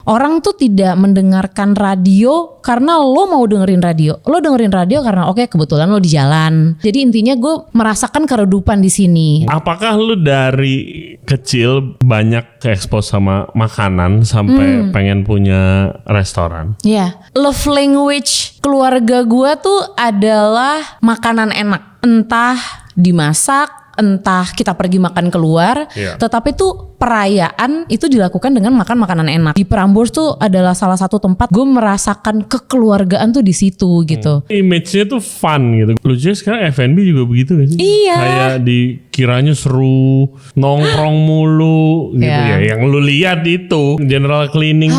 Orang tuh tidak mendengarkan radio karena lo mau dengerin radio. Lo dengerin radio karena oke, kebetulan lo di jalan. Jadi intinya gue merasakan kehidupan di sini. Apakah lo dari kecil banyak ke-expose sama makanan sampai pengen punya restoran? Iya, love language keluarga gue tuh adalah makanan enak. Entah dimasak, entah kita pergi makan keluar, tetapi tuh perayaan itu dilakukan dengan makan makanan enak. Di Prambors tuh adalah salah satu tempat gue merasakan kekeluargaan tuh di situ gitu. Image-nya tuh fun gitu. Lucunya sekarang F&B juga begitu gak sih? Iya. Kayak dikiranya seru, nongkrong mulu gitu ya. Yang lu lihat itu general cleaning.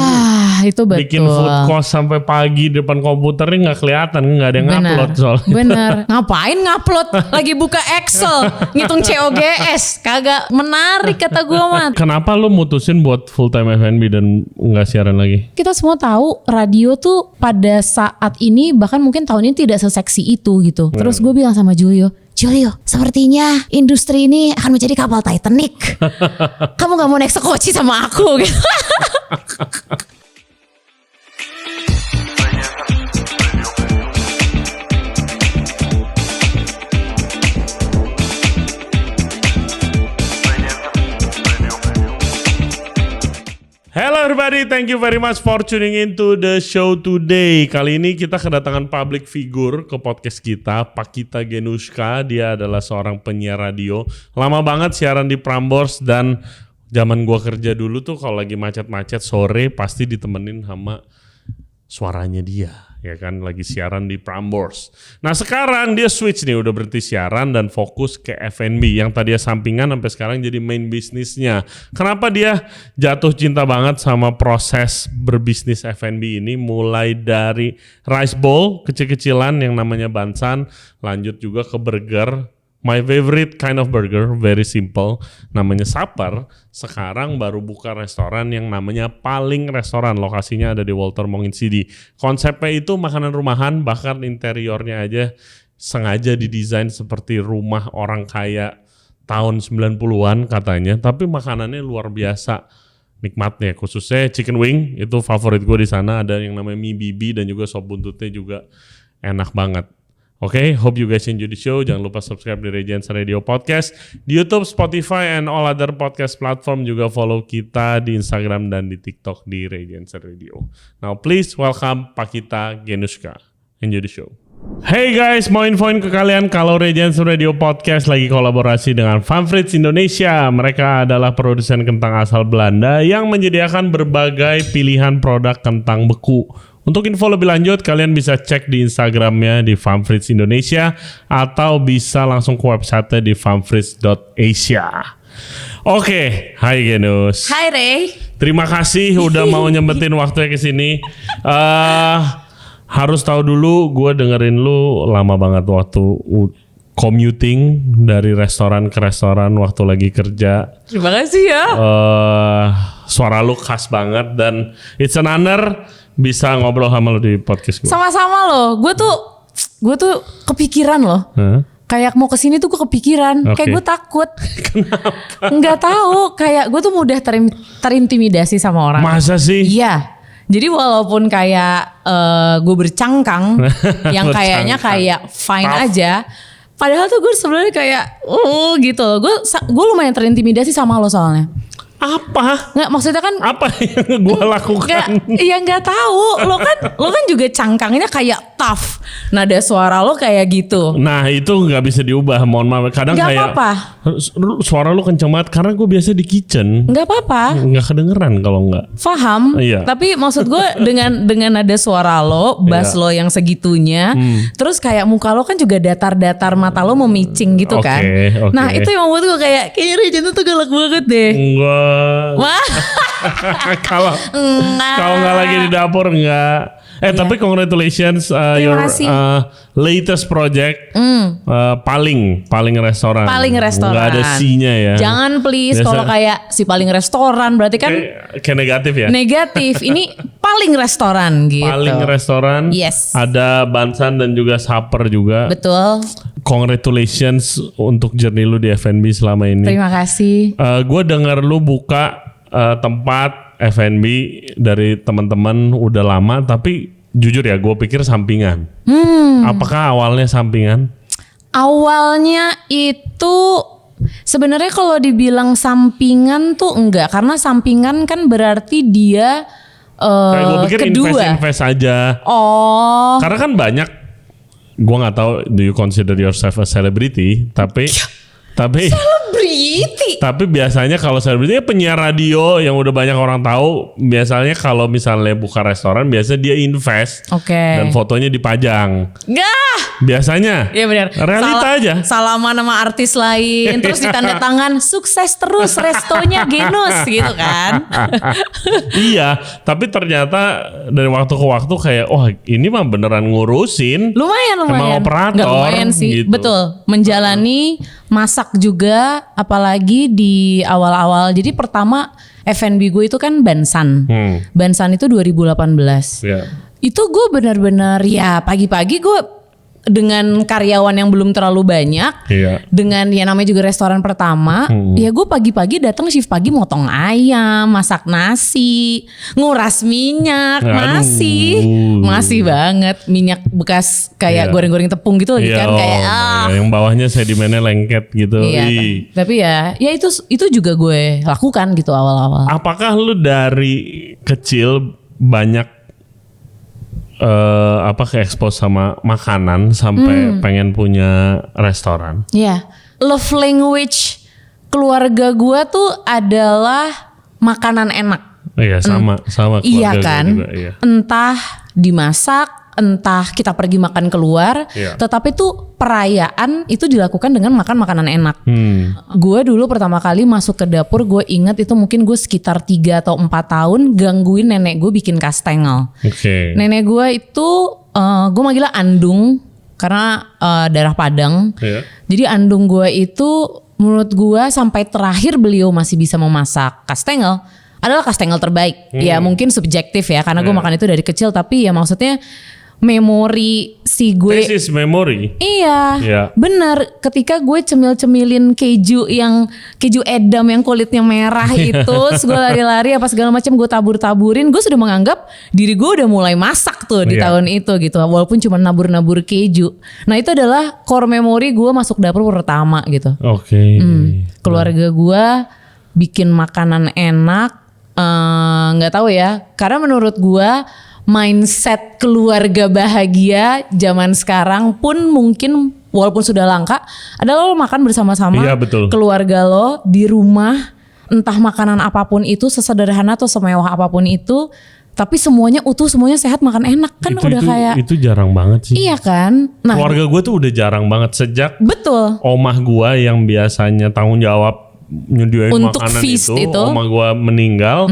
Itu betul. Bikin food cost sampai pagi depan komputernya nggak kelihatan, nggak ada yang ngupload soalnya. Bener. Ngapain ngupload? Lagi buka Excel, ngitung COGS, kagak menarik kata gue mah. Kenapa lu mutusin buat full time F&B dan nggak siaran lagi? Kita semua tahu radio tuh pada saat ini bahkan mungkin tahun ini tidak seseksi itu gitu. Terus gue bilang sama Julio, sepertinya industri ini akan menjadi kapal Titanic. Kamu gak mau naik sekoci sama aku gitu. Hello everybody, thank you very much for tuning in to the show today. Kali ini kita kedatangan public figure ke podcast kita, Pakita Genushka. Dia adalah seorang penyiar radio. Lama banget siaran di Prambors dan zaman gua kerja dulu tuh kalau lagi macet-macet sore pasti ditemenin sama suaranya dia. Ya kan, lagi siaran di Prambors. Nah sekarang dia switch nih, udah berhenti siaran dan fokus ke F&B yang tadinya sampingan sampai sekarang jadi main bisnisnya. Kenapa dia jatuh cinta banget sama proses berbisnis F&B ini? Mulai dari rice bowl kecil-kecilan yang namanya bansan, lanjut juga ke burger. My favorite kind of burger, very simple, namanya Supper. Sekarang baru buka restoran yang namanya Paling Restoran. Lokasinya ada di Walter Mongin City. Konsepnya itu makanan rumahan, bahkan interiornya aja sengaja didesain seperti rumah orang kaya tahun 90-an katanya. Tapi makanannya luar biasa nikmatnya, khususnya chicken wing, itu favorit gue di sana. Ada yang namanya mie bibi dan juga sop buntutnya juga enak banget. Oke, hope you guys enjoy the show. Jangan lupa subscribe di Regency Radio Podcast di YouTube, Spotify, and all other podcast platform. Juga follow kita di Instagram dan di TikTok di Regency Radio. Now please welcome Pakita Genushka. Enjoy the show. Hey guys, mau infoin ke kalian kalau Regency Radio Podcast lagi kolaborasi dengan Famfrits Indonesia. Mereka adalah produsen kentang asal Belanda yang menyediakan berbagai pilihan produk kentang beku. Untuk info lebih lanjut, kalian bisa cek di Instagramnya di Famfrits Indonesia atau bisa langsung ke website di famfrits.asia. Oke, hai Genus. Hai Ray. Terima kasih udah mau nyempetin waktunya ke sini. Harus tahu dulu, gue dengerin lu lama banget waktu commuting dari restoran ke restoran waktu lagi kerja. Terima kasih ya. Suara lu khas banget dan it's an honor bisa ngobrol sama lo di podcast gue. Sama-sama loh. Gue tuh kepikiran loh. Kayak mau kesini tuh gue kepikiran. Kayak gue takut. Kenapa? Nggak tahu. Kayak gue tuh mudah terintimidasi sama orang. Masa sih? Iya. Jadi walaupun kayak gue bercangkang, yang kayaknya kayak fine aja. Padahal tuh gue sebenarnya kayak gitu loh. Gue lumayan terintimidasi sama lo soalnya. Apa? Nggak, maksudnya kan apa yang gue lakukan? Nggak tahu. Lo kan juga cangkangnya kayak tough. Nada suara lo kayak gitu. Nah itu nggak bisa diubah. Mohon maaf. Kadang nggak kayak apa-apa. Suara lo kenceng banget karena gue biasa di kitchen. Nggak apa-apa. Nggak kedengeran kalau nggak. Paham. Iya. Tapi maksud gue dengan nada suara lo, bass lo yang segitunya, terus kayak muka lo kan juga datar-datar, mata lo memicing gitu kan. Nah itu yang membuat gue kayaknya Regina tuh galak banget deh. Enggak. Kalau nggak lagi di dapur enggak. Tapi congratulations your latest project paling restoran. Paling restoran. Nggak ada C-nya ya. Jangan please, kalau kayak si paling restoran berarti kan kayak negatif ya. Negatif. Ini paling restoran gitu. Paling restoran. Yes. Ada bansan dan juga supper juga. Betul. Congratulations untuk journey lu di F&B selama ini. Terima kasih. Gue dengar lu buka tempat F&B dari teman-teman udah lama, tapi jujur ya gue pikir sampingan. Apakah awalnya sampingan? Awalnya itu sebenarnya kalau dibilang sampingan tuh enggak, karena sampingan kan berarti dia Kayak gue pikir kedua. invest aja. Oh. Karena kan banyak, gue nggak tahu, do you consider yourself a celebrity? Tapi Selebriti. tapi biasanya kalau selebriti penyiar radio yang udah banyak orang tahu, biasanya kalau misalnya buka restoran biasanya dia invest. Oke. Dan fotonya dipajang. Gah. Biasanya. Iya benar. Realita aja. Salaman sama artis lain, terus ditanda tangan sukses terus restonya Genus gitu kan. Iya, tapi ternyata dari waktu ke waktu kayak, oh ini mah beneran ngurusin. Lumayan. Emang operator. Nggak lumayan sih, gitu. betul. Menjalani, masak juga, apalagi di awal-awal. Jadi pertama F&B gue itu kan Bansan. Bansan itu 2018. Ya. Itu gue benar-benar ya pagi-pagi gue dengan karyawan yang belum terlalu banyak, Iya. dengan ya namanya juga restoran pertama, ya gue pagi-pagi datang shift pagi motong ayam, masak nasi, nguras minyak, Aduh. masih banget minyak bekas kayak Iya. goreng-goreng tepung gitu lagi Iya, kan kayak yang bawahnya sedimennya lengket gitu. Iya, Ih. tapi ya itu juga gue lakukan gitu awal-awal. Apakah lu dari kecil banyak ke-expose sama makanan sampai pengen punya restoran? Iya, love language keluarga gue tuh adalah makanan enak. Iya, sama keluarga Iya gue kan, juga, iya. entah dimasak, entah kita pergi makan keluar, Iya. tetapi tuh perayaan itu dilakukan dengan makan makanan enak. Gue dulu pertama kali masuk ke dapur, gue ingat itu mungkin gue sekitar 3 atau 4 tahun gangguin nenek gue bikin kastengel. Oke. Nenek gue itu gue manggilnya Andung karena darah Padang. Iya. Jadi Andung gue itu menurut gue sampai terakhir beliau masih bisa memasak kastengel adalah kastengel terbaik. Ya mungkin subjektif ya karena gue makan itu dari kecil, tapi ya maksudnya memori si gue. This is memory. Iya, Iya. benar. Ketika gue cemil-cemilin keju edam yang kulitnya merah itu, terus gue lari-lari apa segala macam gue tabur-taburin, gue sudah menganggap diri gue udah mulai masak tuh di Iya. tahun itu gitu, walaupun cuma nabur-nabur keju. Nah itu adalah core memory gue masuk dapur pertama gitu. Oke. Keluarga gue bikin makanan enak, nggak tahu ya, karena menurut gue mindset keluarga bahagia zaman sekarang pun mungkin walaupun sudah langka adalah lo makan bersama-sama Iya, betul. keluarga lo di rumah, entah makanan apapun itu, sesederhana atau semewah apapun itu, tapi semuanya utuh, semuanya sehat, makan enak kan udah kayak itu jarang banget sih. iya kan. Nah Keluarga gue tuh udah jarang banget sejak betul. omah gue yang biasanya tanggung jawab nyediain Untuk makanan feast itu. omah gue meninggal,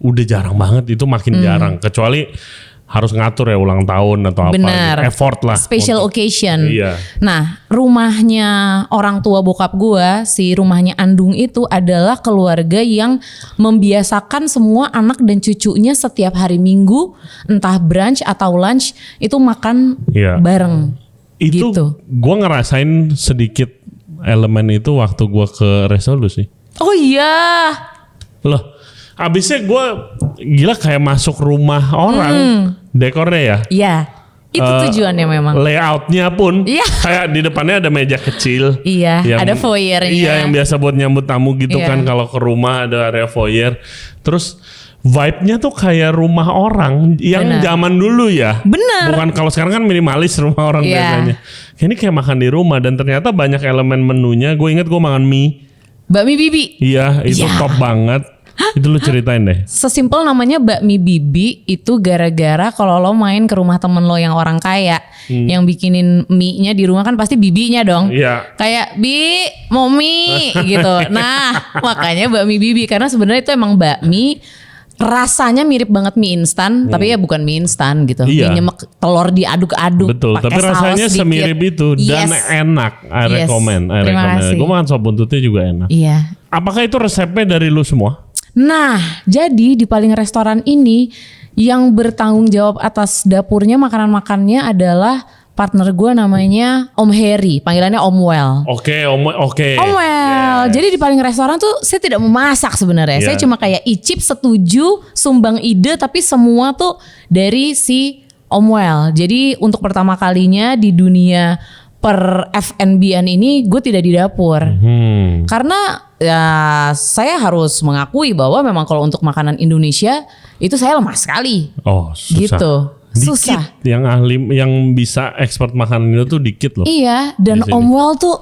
udah jarang banget, itu makin jarang. Kecuali harus ngatur ya ulang tahun atau apa, Benar. gitu. Effort lah. Special occasion. Iya. Nah, rumahnya orang tua bokap gua, si rumahnya Andung itu adalah keluarga yang membiasakan semua anak dan cucunya setiap hari Minggu, entah brunch atau lunch, itu makan Iya. bareng. Itu gitu. gue ngerasain sedikit elemen itu waktu gue ke Resolusi. Oh iya. Loh, abisnya gue gila kayak masuk rumah orang, dekornya ya. Iya. Itu tujuannya memang. Layoutnya pun Iya. kayak di depannya ada meja kecil. Iya, ada foyernya. Iya, yang biasa buat nyambut tamu gitu Iya. kan, kalau ke rumah ada area foyer. Terus vibe-nya tuh kayak rumah orang yang Benar. zaman dulu ya. Benar. Bukan kalau sekarang kan minimalis rumah orang Iya. biasanya. Ini kayak makan di rumah dan ternyata banyak elemen menunya. Gue inget gue makan mie. Bakmi Bibi. Iya, itu Iya. top banget. Itu lu ceritain deh. Sesimpel namanya bakmi bibi itu gara-gara kalau lo main ke rumah temen lo yang orang kaya, yang bikinin mie-nya di rumah kan pasti bibinya dong. Iya. Kayak Bi, mau mie gitu. Nah, makanya bakmi bibi karena sebenarnya itu emang bakmi rasanya mirip banget mie instan, tapi ya bukan mie instan gitu. Iya. Mie nyemek telur diaduk-aduk Betul, pakai tapi saus rasanya sedikit. semirip itu dan Yes. enak. I Yes. recommend. Terima kasih. Gue makan sop buntutnya juga enak. Iya. Apakah itu resepnya dari lu semua? Nah, jadi di paling restoran ini yang bertanggung jawab atas dapurnya, makanan-makannya adalah partner gue namanya Om Heri, panggilannya Om Well. Oke. Om Well. Jadi di paling restoran tuh saya tidak memasak sebenarnya. Saya cuma kayak icip, setuju, sumbang ide, tapi semua tuh dari si Om Well. Jadi untuk pertama kalinya di dunia per F&B-an ini gue tidak di dapur. Karena ya saya harus mengakui bahwa memang kalau untuk makanan Indonesia itu saya lemah sekali. Oh, susah. Gitu. Susah. Dikit yang ahli yang bisa ekspor makanan itu tuh dikit loh. Iya, dan Om Well tuh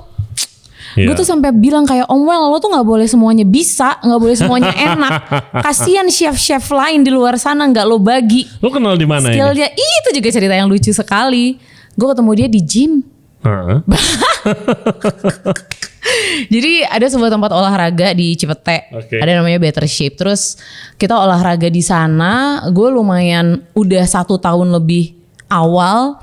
gue tuh sampai bilang kayak Om Well, lo tuh nggak boleh semuanya bisa, nggak boleh semuanya enak. Kasian chef-chef lain di luar sana nggak lo bagi. Lo kenal di mana skill dia? Itu juga cerita yang lucu sekali. Gue ketemu dia di gym. Jadi ada sebuah tempat olahraga di Cipete, ada namanya Better Shape. Terus kita olahraga di sana. Gue lumayan udah 1 tahun lebih awal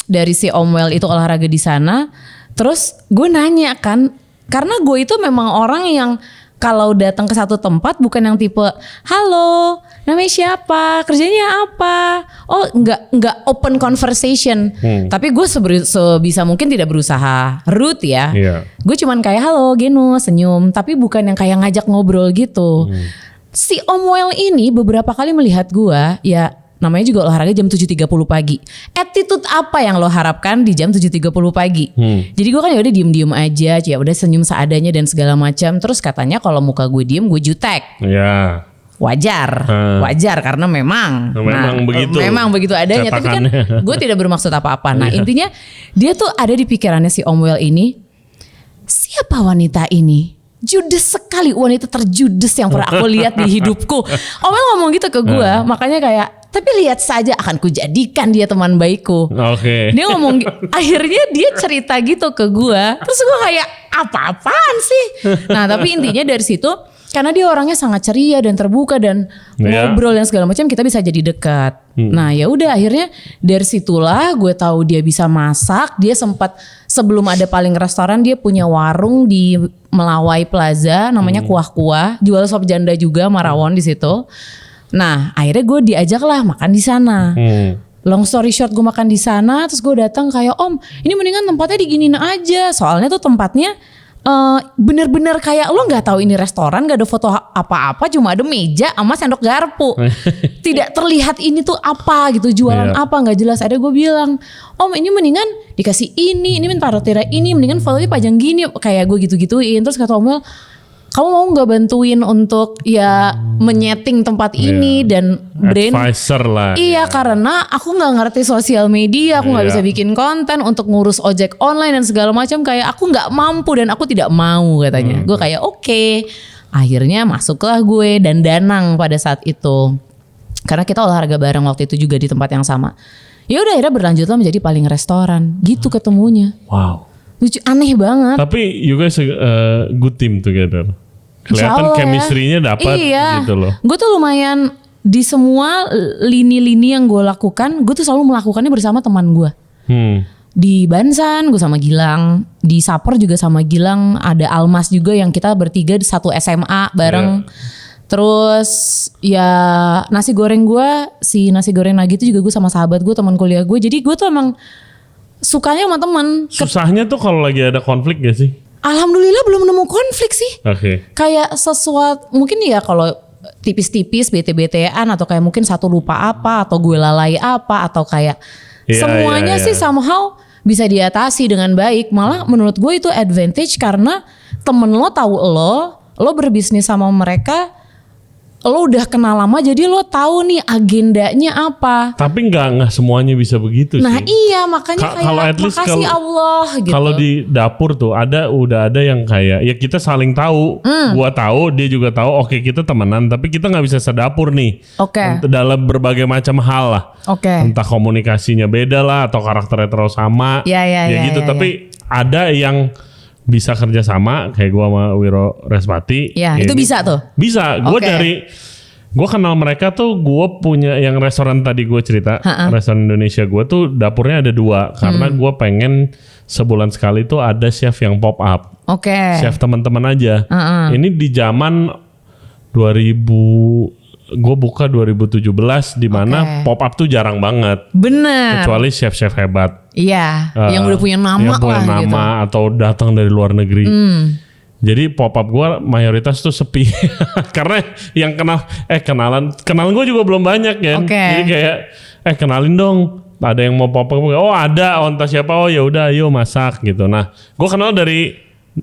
dari si Om Well itu olahraga di sana. Terus gue nanya kan, karena gue itu memang orang yang kalau datang ke satu tempat bukan yang tipe halo, namanya siapa, kerjanya apa, oh nggak open conversation. Tapi gue sebisa mungkin tidak berusaha rude ya. Gue cuman kayak halo Genu, senyum, tapi bukan yang kayak ngajak ngobrol gitu. Si Om Well ini beberapa kali melihat gue, ya namanya juga olahraga jam 7.30 pagi. Attitude apa yang lo harapkan di jam 7.30 pagi? Jadi gue kan ya udah diem-diem aja, ya udah senyum seadanya dan segala macam. Terus katanya kalau muka gue diem gue jutek. Iya. Wajar karena memang begitu adanya. Tapi kan gue tidak bermaksud apa-apa. Nah intinya dia tuh ada di pikirannya si Om Well ini, siapa wanita ini? Judes sekali, wanita terjudes yang pernah aku lihat di hidupku. Om Well ngomong gitu ke gue, makanya kayak tapi lihat saja akan kujadikan dia teman baikku. Dia ngomong, akhirnya dia cerita gitu ke gue. Terus gue kayak apa-apaan sih? Nah tapi intinya dari situ, karena dia orangnya sangat ceria dan terbuka dan ngobrol dan segala macam, kita bisa jadi dekat. Nah ya udah akhirnya dari situlah gue tahu dia bisa masak. Dia sempat sebelum ada Paling Restoran dia punya warung di Melawai Plaza namanya Kuah-Kuah, jual sop janda juga, marawon di situ. Nah akhirnya gue diajak lah makan di sana. Long story short gue makan di sana, terus gue datang kayak Om, ini mendingan tempatnya diginin aja. Soalnya tuh tempatnya bener-bener kayak lo nggak tahu ini restoran, nggak ada foto apa-apa, cuma ada meja sama sendok garpu. Tidak terlihat ini tuh apa gitu, jualan apa nggak jelas. Ada gue bilang, Om ini mendingan dikasih ini minta roti ini, mendingan fotonya pajang gini, kayak gue gitu-gituin. Terus kata Om Well, kamu mau nggak bantuin untuk ya menyeting tempat ini dan brand advisor lah. Iya karena aku nggak ngerti sosial media, aku nggak bisa bikin konten untuk ngurus ojek online dan segala macam, kayak aku nggak mampu dan aku tidak mau katanya. Gue kayak oke. Akhirnya masuklah gue dan Danang pada saat itu, karena kita olahraga bareng waktu itu juga di tempat yang sama. Ya udah akhirnya berlanjutlah menjadi Paling Restoran gitu ketemunya. Wow. Lucu, aneh banget. Tapi you guys a good team together. Kelihatan chemistry-nya dapat gitu loh. Gue tuh lumayan di semua lini-lini yang gue lakukan, gue tuh selalu melakukannya bersama teman gue. Di Bansan gue sama Gilang, di Saper juga sama Gilang, ada Almas juga yang kita bertiga di satu SMA bareng. Terus ya nasi goreng gue, si nasi goreng lagi itu juga gue sama sahabat gue, teman kuliah gue. Jadi gue tuh emang sukanya sama teman. Susahnya tuh kalau lagi ada konflik gak sih? Alhamdulillah belum nemu konflik sih. Kayak sesuatu mungkin ya kalau tipis-tipis bete-betean atau kayak mungkin satu lupa apa atau gue lalai apa atau kayak semuanya sih somehow bisa diatasi dengan baik. Malah menurut gue itu advantage karena temen lo tahu lo berbisnis sama mereka, lo udah kenal lama jadi lo tahu nih agendanya apa. Tapi nggak semuanya bisa begitu nah, sih. Nah iya makanya kayak makasih Allah gitu. Kalau di dapur tuh udah ada yang kayak ya kita saling tahu. Gua tahu, dia juga tahu. Oke kita temenan tapi kita nggak bisa sedapur nih. Dalam berbagai macam hal lah. Entah komunikasinya beda lah atau karakternya terlalu sama. Ya gitu. Tapi ada yang bisa kerja sama kayak gue sama Wiro Respati. Ya itu bisa tuh. Bisa. Gue kenal mereka tuh, gue punya yang restoran tadi gue cerita, restoran Indonesia gue tuh dapurnya ada 2 karena gue pengen sebulan sekali tuh ada chef yang pop up. Chef teman-teman aja. Ini di zaman 2015 gue buka 2017 di mana pop up tuh jarang banget. Bener. Kecuali chef-chef hebat. Iya, yang udah punya nama yang punya nama gitu. Atau datang dari luar negeri. Jadi pop up gue mayoritas tuh sepi. Karena yang kenalan gue juga belum banyak kan. Jadi kayak kenalin dong. Ada yang mau pop up, oh ada, entah siapa, oh ya udah, ayo masak gitu. Nah, gue kenal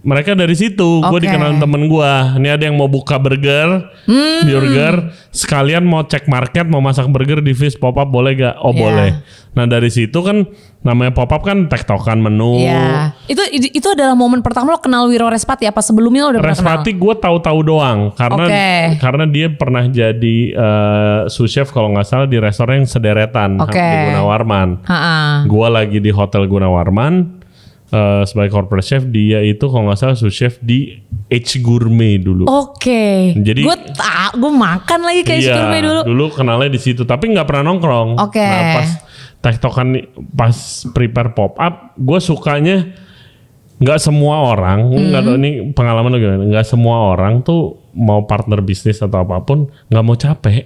mereka dari situ. Gue dikenalin temen gue. Ini ada yang mau buka burger, sekalian mau cek market, mau masak burger di Fish pop up boleh gak? Oh boleh. Nah dari situ kan namanya pop up kan tektokan menu. Itu adalah momen pertama lo kenal Wiro Respati apa sebelumnya lo udah pernah kenal? Respati gue tahu-tahu doang karena dia pernah jadi sous chef kalau nggak salah di restoran yang sederetan di Gunawarman. Gue lagi di hotel Gunawarman sebagai corporate chef, dia itu kalau nggak salah sous chef di H Gourmet dulu. Jadi gue makan lagi ke H Gourmet dulu. Dulu kenalnya di situ tapi nggak pernah nongkrong. Nah pas tektokan pas prepare pop up, gue sukanya nggak semua orang, nggak tahu ini pengalaman lo gimana, nggak semua orang tuh mau partner bisnis atau apapun nggak mau capek.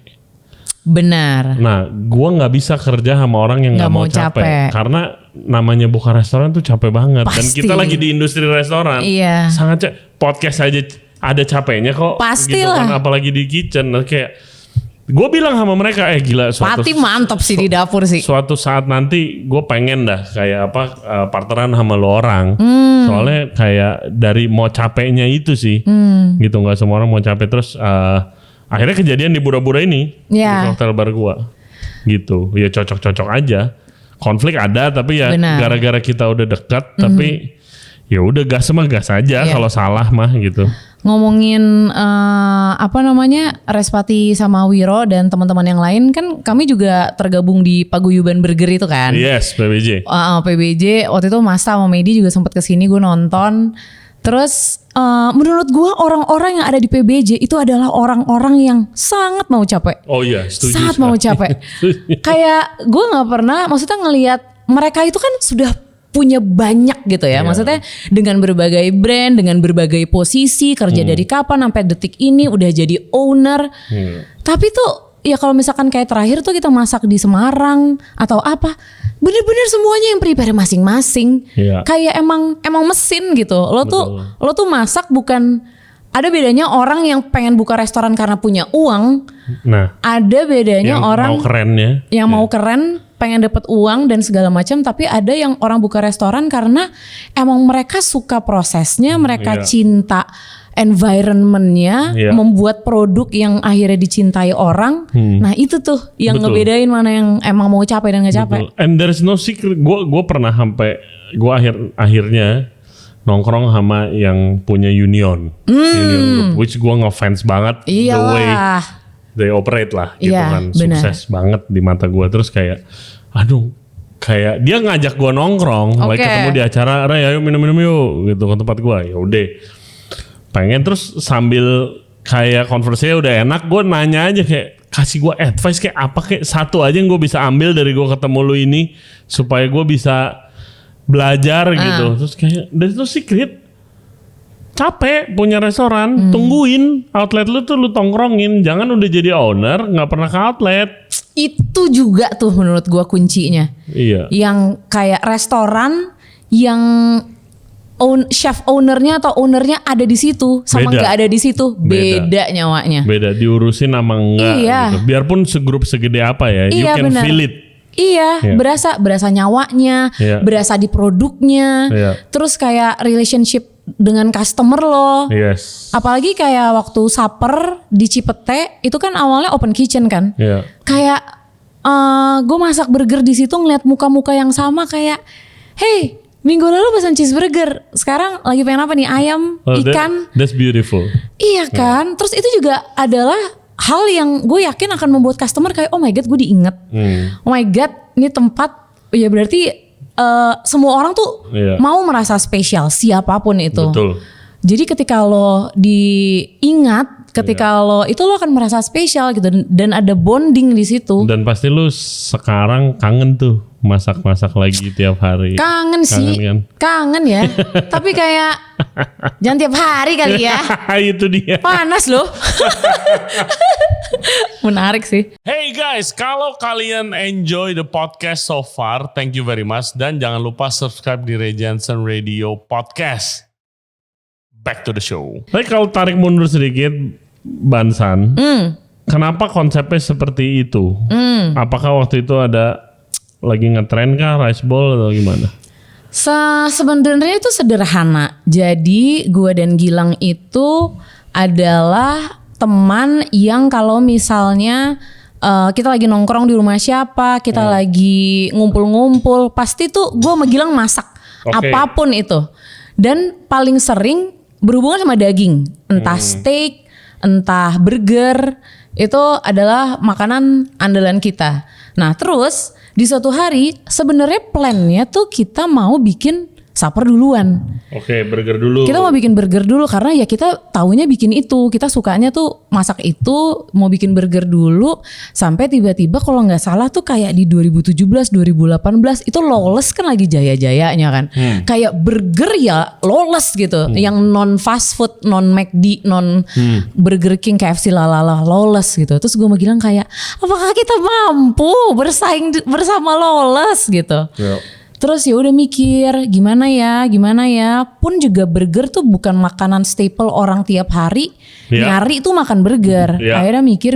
Benar. Nah, gue nggak bisa kerja sama orang yang nggak mau capek karena namanya buka restoran tuh capek banget. Pasti. Dan kita lagi di industri restoran, sangat podcast aja ada capeknya kok. Pastilah. Gitu kan, apalagi di kitchen, kayak gue bilang sama mereka, gila. Pati mantap sih di dapur sih. Suatu saat nanti gue pengen dah kayak partneran sama lo orang. Soalnya kayak dari mau capeknya itu sih, gitu nggak semua orang mau capek terus. Akhirnya kejadian di Bura-Bura ini di hotel bar gua, gitu. Ya cocok-cocok aja. Konflik ada tapi ya gara-gara kita udah dekat, tapi ya udah gas aja kalau salah mah gitu. Ngomongin Respati sama Wiro dan teman-teman yang lain kan kami juga tergabung di Paguyuban Burger itu kan. Yes, PBJ. PBJ waktu itu Masta sama Medi juga sempat kesini, gue nonton. Terus menurut gue orang-orang yang ada di PBJ itu adalah orang-orang yang sangat mau capek. Oh iya, setuju. Sangat mau capek. Kayak gue nggak pernah, maksudnya ngelihat mereka itu kan sudah punya banyak gitu ya. Maksudnya dengan berbagai brand, dengan berbagai posisi, kerja dari kapan sampai detik ini udah jadi owner. Tapi tuh ya kalau misalkan kayak terakhir tuh kita masak di Semarang atau apa, bener-bener semuanya yang prepare masing-masing. Kayak emang mesin gitu. Lo tuh masak bukan, ada bedanya orang yang pengen buka restoran karena punya uang. Nah, ada bedanya yang orang mau kerennya, yang mau keren, pengen dapat uang dan segala macam. Tapi ada yang orang buka restoran karena emang mereka suka prosesnya, mereka cinta environmentnya, membuat produk yang akhirnya dicintai orang. Nah itu tuh yang ngebedain mana yang emang mau capek dan gak capek. And there's no secret. Gue pernah sampai gue akhirnya nongkrong sama yang punya union group, which gue ngefans banget the way they operate lah, gitu kan. Sukses banget di mata gue. Terus kayak, aduh, kayak dia ngajak gue nongkrong, lagi ketemu di acara, Ray ayo minum-minum yuk, gitu ke tempat gue. Ya udah, pengen. Terus sambil kayak conversation udah enak, gue nanya aja kayak, kasih gue advice kayak apa, kayak satu aja yang gue bisa ambil dari gue ketemu lu ini supaya gue bisa belajar gitu. Terus kayak there's no secret. Capek punya restoran, tungguin outlet lu tuh lu tongkrongin, jangan udah jadi owner nggak pernah ke outlet. Itu juga tuh menurut gua kuncinya. Iya. Yang kayak restoran yang chef ownernya atau ownernya ada di situ sama nggak ada di situ, beda nyawanya. Beda diurusin sama enggak. Gitu. Biarpun segrup segede apa ya, you can feel it. Iya, berasa nyawanya, berasa di produknya. Terus kayak relationship dengan customer lo. Apalagi kayak waktu supper di Cipete itu kan awalnya open kitchen kan. Kayak gue masak burger di situ ngeliat muka-muka yang sama kayak, hey, minggu lalu pesan cheeseburger, sekarang lagi pengen apa nih, ayam, ikan. That's beautiful. Iya kan. Terus itu juga adalah hal yang gue yakin akan membuat customer kayak, oh my god, gue diinget. Oh my god, ini tempat, ya berarti semua orang tuh mau merasa spesial, siapapun itu. Betul. Jadi ketika lo diingat, ketika lo itu lo akan merasa spesial gitu dan ada bonding di situ. Dan pasti lo sekarang kangen tuh masak-masak lagi tiap hari. Kangen sih, kan? Kangen ya. Tapi kayak jangan tiap hari kali ya. Itu dia. Panas loh. Menarik sih. Hey guys, kalau kalian enjoy the podcast so far, thank you very much. Dan jangan lupa subscribe di Ray Jensen Radio Podcast. Back to the show. Tapi kalau tarik mundur sedikit, Bansan, kenapa konsepnya seperti itu? Apakah waktu itu ada lagi ngetren kah rice bowl atau gimana? Sebenarnya itu sederhana. Jadi gue dan Gilang itu adalah teman yang kalau misalnya kita lagi nongkrong di rumah siapa, kita lagi ngumpul-ngumpul, pasti tuh gue sama Gilang masak apapun itu. Dan paling sering berhubungan sama daging, entah steak, entah burger, itu adalah makanan andalan kita. Nah terus di suatu hari sebenarnya plannya tuh kita mau bikin supper duluan. Oke, burger dulu. Kita mau bikin burger dulu karena ya kita taunya bikin itu. Kita sukanya tuh masak itu, mau bikin burger dulu. Sampai tiba-tiba kalau gak salah tuh kayak di 2017, 2018 itu lawless kan lagi jaya-jayanya kan. Kayak burger ya lawless gitu. Yang non fast food, non McD, non Burger King, KFC lalala lawless gitu. Terus gue mau bilang kayak apakah kita mampu bersaing bersama lawless gitu. Terus ya udah mikir gimana ya, pun juga burger tuh bukan makanan staple orang tiap hari nyari tuh makan burger. Akhirnya mikir.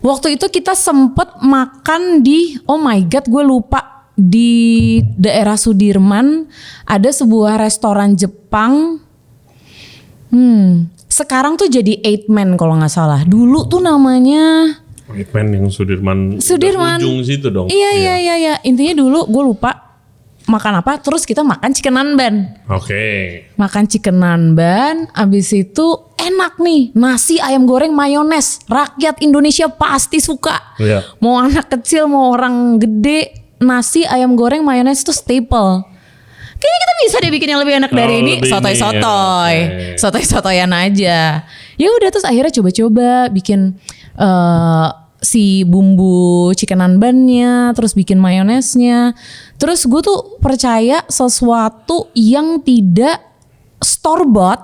Waktu itu kita sempet makan di, oh my god gue lupa, di daerah Sudirman ada sebuah restoran Jepang. Sekarang tuh jadi 8 Man kalau nggak salah. Dulu tuh namanya Hitman yang Sudirman ujung situ dong. Iya. Intinya dulu gue lupa makan apa. Terus kita makan chicken nanban. Oke. Makan chicken nanban. Abis itu enak nih. Nasi ayam goreng mayones. Rakyat Indonesia pasti suka. Mau anak kecil mau orang gede. Nasi ayam goreng mayones itu staple. Kayaknya kita bisa deh bikin yang lebih enak dari ini. Sotoy-sotoy. Sotoy-sotoyan aja. Ya udah terus akhirnya coba-coba bikin si bumbu chicken nanbannya, terus bikin mayonesnya. Terus gue tuh percaya sesuatu yang tidak store bought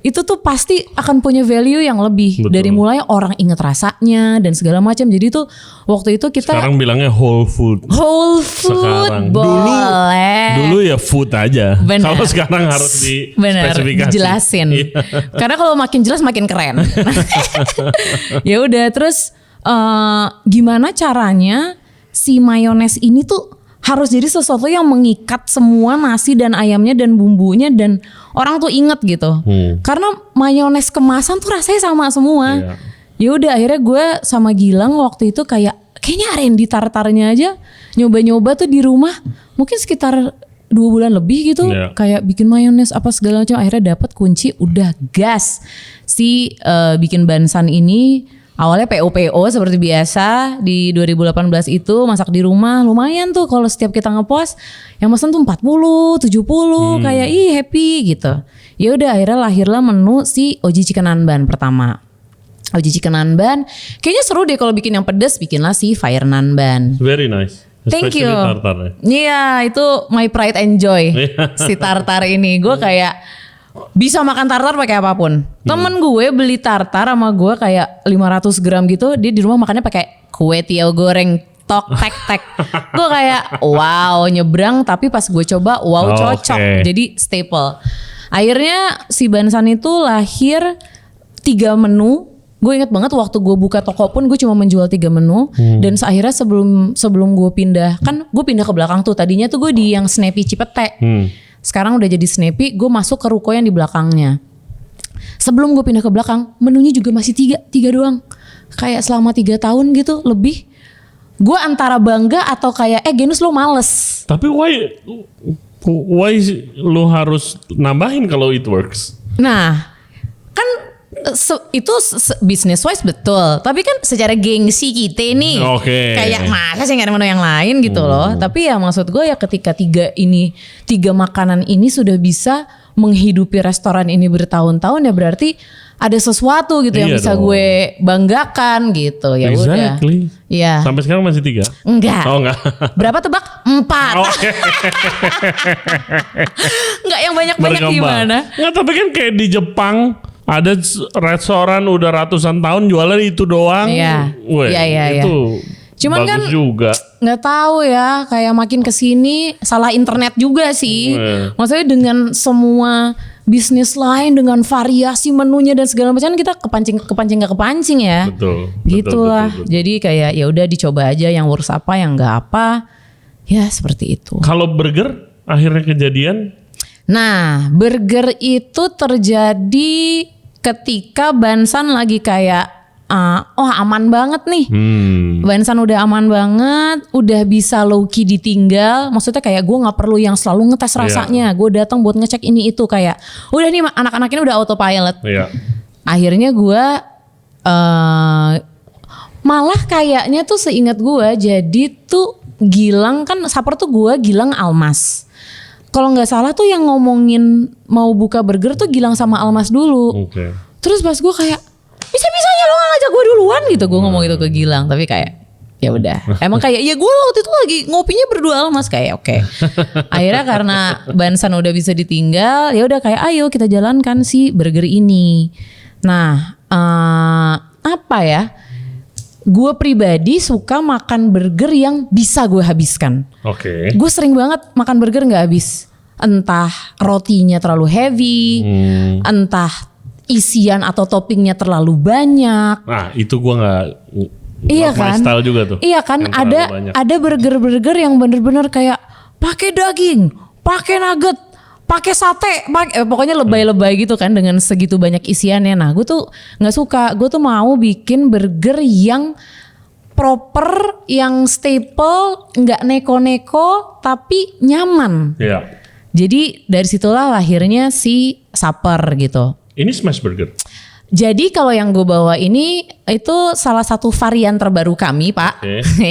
itu tuh pasti akan punya value yang lebih. Betul. Dari mulai orang inget rasanya dan segala macam. Jadi tuh waktu itu kita sekarang bilangnya whole food. Whole food sekarang. Boleh. Dulu ya food aja. Kalau sekarang harus dispesifikasi. Dijelasin. Karena kalau makin jelas makin keren. Ya udah terus gimana caranya si mayones ini tuh harus jadi sesuatu yang mengikat semua nasi dan ayamnya dan bumbunya dan orang tuh inget gitu. Karena mayones kemasan tuh rasanya sama semua. Ya udah akhirnya gue sama Gilang waktu itu kayaknya R&D tartarnya aja nyoba-nyoba tuh di rumah mungkin sekitar 2 bulan lebih gitu. Kayak bikin mayones apa segala macam. Akhirnya dapat kunci, udah gas si bikin bansan ini. Awalnya PO seperti biasa di 2018 itu masak di rumah lumayan tuh kalau setiap kita ngepost yang mesen tuh 40, 70 kayak happy gitu. Ya udah akhirnya lahirlah menu si Oji Chicken Nanban pertama. Oji Chicken Nanban kayaknya seru deh kalau bikin yang pedes, bikinlah si Fire Nanban. Very nice. Thank you. Iya itu my pride and joy si tartar ini. Gue kayak bisa makan tartar pakai apapun. Temen gue beli tartar sama gue kayak 500 gram gitu. Dia di rumah makannya pakai kue tiaw goreng tok tek. Gue kayak wow nyebrang. Tapi pas gue coba wow cocok. Jadi staple. Akhirnya si bansan itu lahir 3 menu. Gue inget banget waktu gue buka toko pun gue cuma menjual 3 menu. Dan akhirnya sebelum gue pindah. Kan gue pindah ke belakang tuh. Tadinya tuh gue di yang Snappy Cipete. Sekarang udah jadi Snappy, gue masuk ke ruko yang di belakangnya. Sebelum gue pindah ke belakang, menunya juga masih 3 doang. Kayak selama 3 tahun gitu lebih. Gue antara bangga atau kayak Genus lo males. Tapi why lo harus nambahin kalau it works? Nah, kan itu business wise betul, tapi kan secara gengsi kita nih kayak masa sih gak ada menu yang lain gitu loh. Tapi ya maksud gue ya ketika 3 makanan ini sudah bisa menghidupi restoran ini bertahun-tahun ya berarti ada sesuatu gitu yang Iya bisa dong. gue banggakan gitu. Ya udah. Exactly. Iya. Sampai sekarang masih 3? Enggak. Oh enggak. Berapa tebak? 4. Oke. Enggak yang banyak-banyak gimana? Enggak, tapi kan kayak di Jepang ada restoran udah ratusan tahun jualan itu doang. Iya. Weh, Iya. itu Cuman bagus kan juga. nggak tahu ya, kayak makin kesini salah internet juga sih. Maksudnya dengan semua bisnis lain dengan variasi menunya dan segala macam kita kepancing nggak kepancing ya. Betul. Gitulah. Betul. Jadi kayak ya udah dicoba aja yang works apa yang nggak apa. Ya seperti itu. Kalau burger akhirnya kejadian. Nah, burger itu terjadi ketika Bansan lagi kayak aman banget nih. Bansan udah aman banget, udah bisa low key ditinggal. Maksudnya kayak gue nggak perlu yang selalu ngetes rasanya. Gue datang buat ngecek ini itu kayak udah nih anak-anak ini udah autopilot. Iya. Akhirnya gue malah kayaknya tuh seingat gue jadi tuh Gilang kan Saper tuh gue Gilang Almas. Kalau nggak salah tuh yang ngomongin mau buka burger tuh Gilang sama Almas dulu. Oke. Terus pas gue kayak bisa-bisanya lo gak ngajak gue duluan gitu. Gue ngomong itu ke Gilang. Tapi kayak ya udah. Emang kayak ya gue waktu itu lagi ngopinya berdua Almas kayak oke. Akhirnya karena Bansan udah bisa ditinggal. Ya udah kayak ayo kita jalankan si burger ini. Nah apa ya. Gue pribadi suka makan burger yang bisa gue habiskan. Oke. Gue sering banget makan burger gak habis. Entah rotinya terlalu heavy. Entah isian atau toppingnya terlalu banyak. Nah itu gue nggak. Iya my kan? style juga tuh. Iya kan? Yang terlalu banyak. Ada burger-burger yang bener-bener kayak pakai daging, pakai nugget, pakai sate, pokoknya lebay-lebay gitu kan dengan segitu banyak isiannya. Nah, gue tuh nggak suka. Gue tuh mau bikin burger yang proper, yang staple, nggak neko-neko, tapi nyaman. Iya. Jadi dari situlah lahirnya si Saper gitu. Ini smash burger. Jadi kalau yang gue bawa ini itu salah satu varian terbaru kami, Pak. Oke.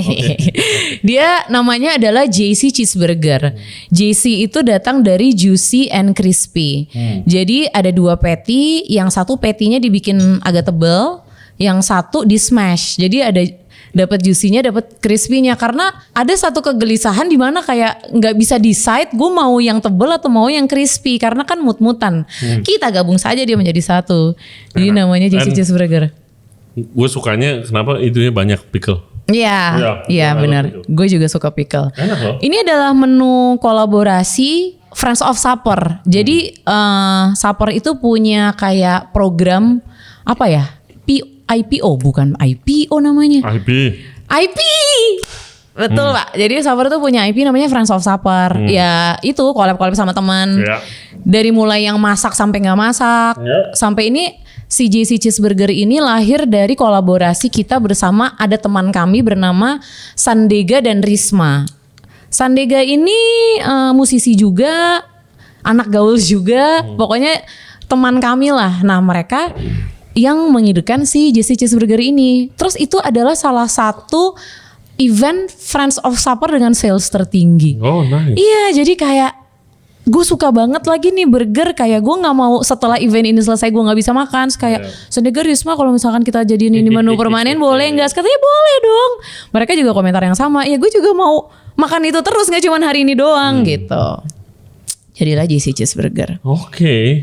Dia namanya adalah JC Cheeseburger. JC itu datang dari Juicy and Crispy. Jadi ada 2 patty, yang satu patty-nya dibikin agak tebal, yang satu di smash. Jadi ada dapat juicy-nya, dapat crispy-nya karena ada satu kegelisahan di mana kayak nggak bisa decide gue mau yang tebal atau mau yang crispy karena kan mut-mutan. Kita gabung saja dia menjadi satu. Jadi namanya JC Cheeseburger. Gue sukanya kenapa itunya banyak pickle. Iya benar. Gue juga suka pickle. Enak loh. Ini adalah menu kolaborasi Friends of Saper. Jadi Saper itu punya kayak program apa ya? IPO bukan IPO namanya. IP. Betul Pak. Jadi Saper tuh punya IP namanya Friends of Saper. Ya itu collab-collab sama teman. Dari mulai yang masak sampai nggak masak. Sampai ini si JC Cheeseburger ini lahir dari kolaborasi kita bersama ada teman kami bernama Sandega dan Risma. Sandega ini musisi juga, anak gaul juga. Pokoknya teman kami lah. Nah mereka yang mengidupkan si JC Cheeseburger ini. Terus itu adalah salah satu event Friends of Saper dengan sales tertinggi. Oh nice. Iya jadi kayak gue suka banget lagi nih burger. Kayak gue gak mau setelah event ini selesai gue gak bisa makan. Kayak Sandega Risma kalau misalkan kita jadiin ini menu permanen boleh gak? Katanya boleh dong. Mereka juga komentar yang sama. Ya gue juga mau makan itu terus gak cuma hari ini doang gitu. Jadilah JC Cheeseburger. Oke.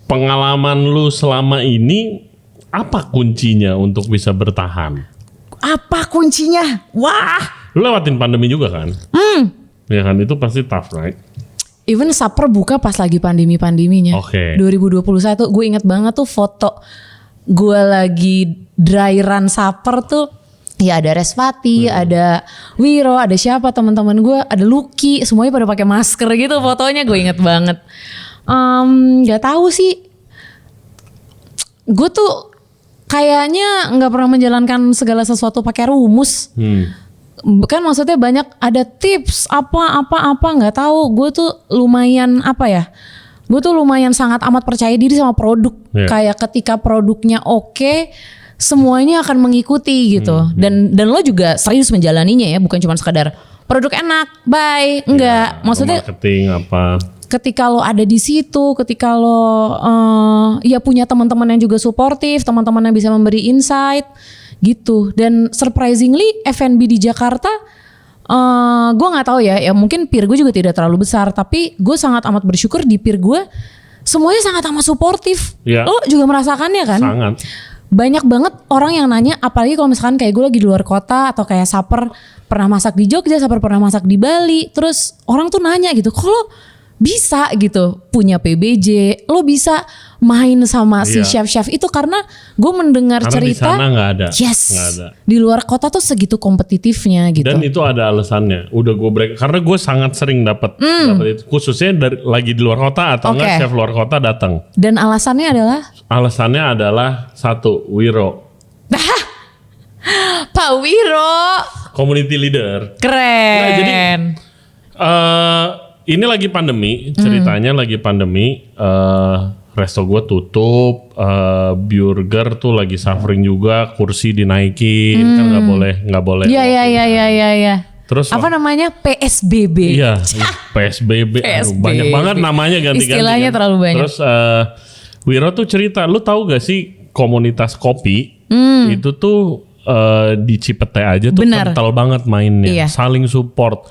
Pengalaman lu selama ini apa kuncinya untuk bisa bertahan? Apa kuncinya? Wah. Lu lewatin pandemi juga kan? Ya kan itu pasti tough right? Even Saper buka pas lagi pandemi-pandeminya. Oke. 2021 gue inget banget tuh foto gue lagi dry run Saper tuh. Ya ada Resvati, ada Wiro, ada siapa teman-teman gue, ada Lucky, semuanya pada pakai masker gitu fotonya gue inget banget. Gak tahu sih. Gue tuh kayaknya nggak pernah menjalankan segala sesuatu pakai rumus. Kan maksudnya banyak ada tips apa nggak tahu. Gue tuh lumayan apa ya? Gue tuh lumayan sangat amat percaya diri sama produk. Kayak ketika produknya oke, semuanya akan mengikuti gitu. Dan lo juga serius menjalaninya ya, bukan cuma sekadar produk enak, bye, enggak. Maksudnya marketing apa? ketika lo ada di situ, ketika lo ya punya teman-teman yang juga suportif, teman-teman yang bisa memberi insight gitu. Dan surprisingly F&B di Jakarta, gue nggak tahu ya mungkin peer gue juga tidak terlalu besar, tapi gue sangat amat bersyukur di peer gue semuanya sangat amat suportif. Ya. Lo juga merasakannya kan? Sangat. Banyak banget orang yang nanya, apalagi kalau misalkan kayak gue lagi di luar kota atau kayak Saper pernah masak di Jogja, Saper pernah masak di Bali, terus orang tuh nanya gitu, kalau bisa gitu punya PBJ, lo bisa main sama si chef-chef itu karena gue mendengar karena cerita di sana nggak ada. Yes, nggak ada. Di luar kota tuh segitu kompetitifnya gitu. Dan itu ada alasannya. Udah gue break karena gue sangat sering dapat itu, khususnya lagi di luar kota atau enggak chef luar kota datang. Dan alasannya adalah? Alasannya adalah satu, Wiro. Pak Wiro, community leader. Keren. Nah, jadi ini lagi pandemi, ceritanya lagi pandemi. Resto gue tutup, burger tuh lagi suffering juga, kursi dinaikin, kan nggak boleh. Iya. Terus apa namanya PSBB? Iya, PSBB. PSBB. Banyak banget namanya ganti-ganti. Istilahnya kan. terlalu banyak. Terus Wiro tuh cerita, lu tahu gak sih komunitas kopi itu tuh di Cipete aja tuh kental banget mainnya, saling support,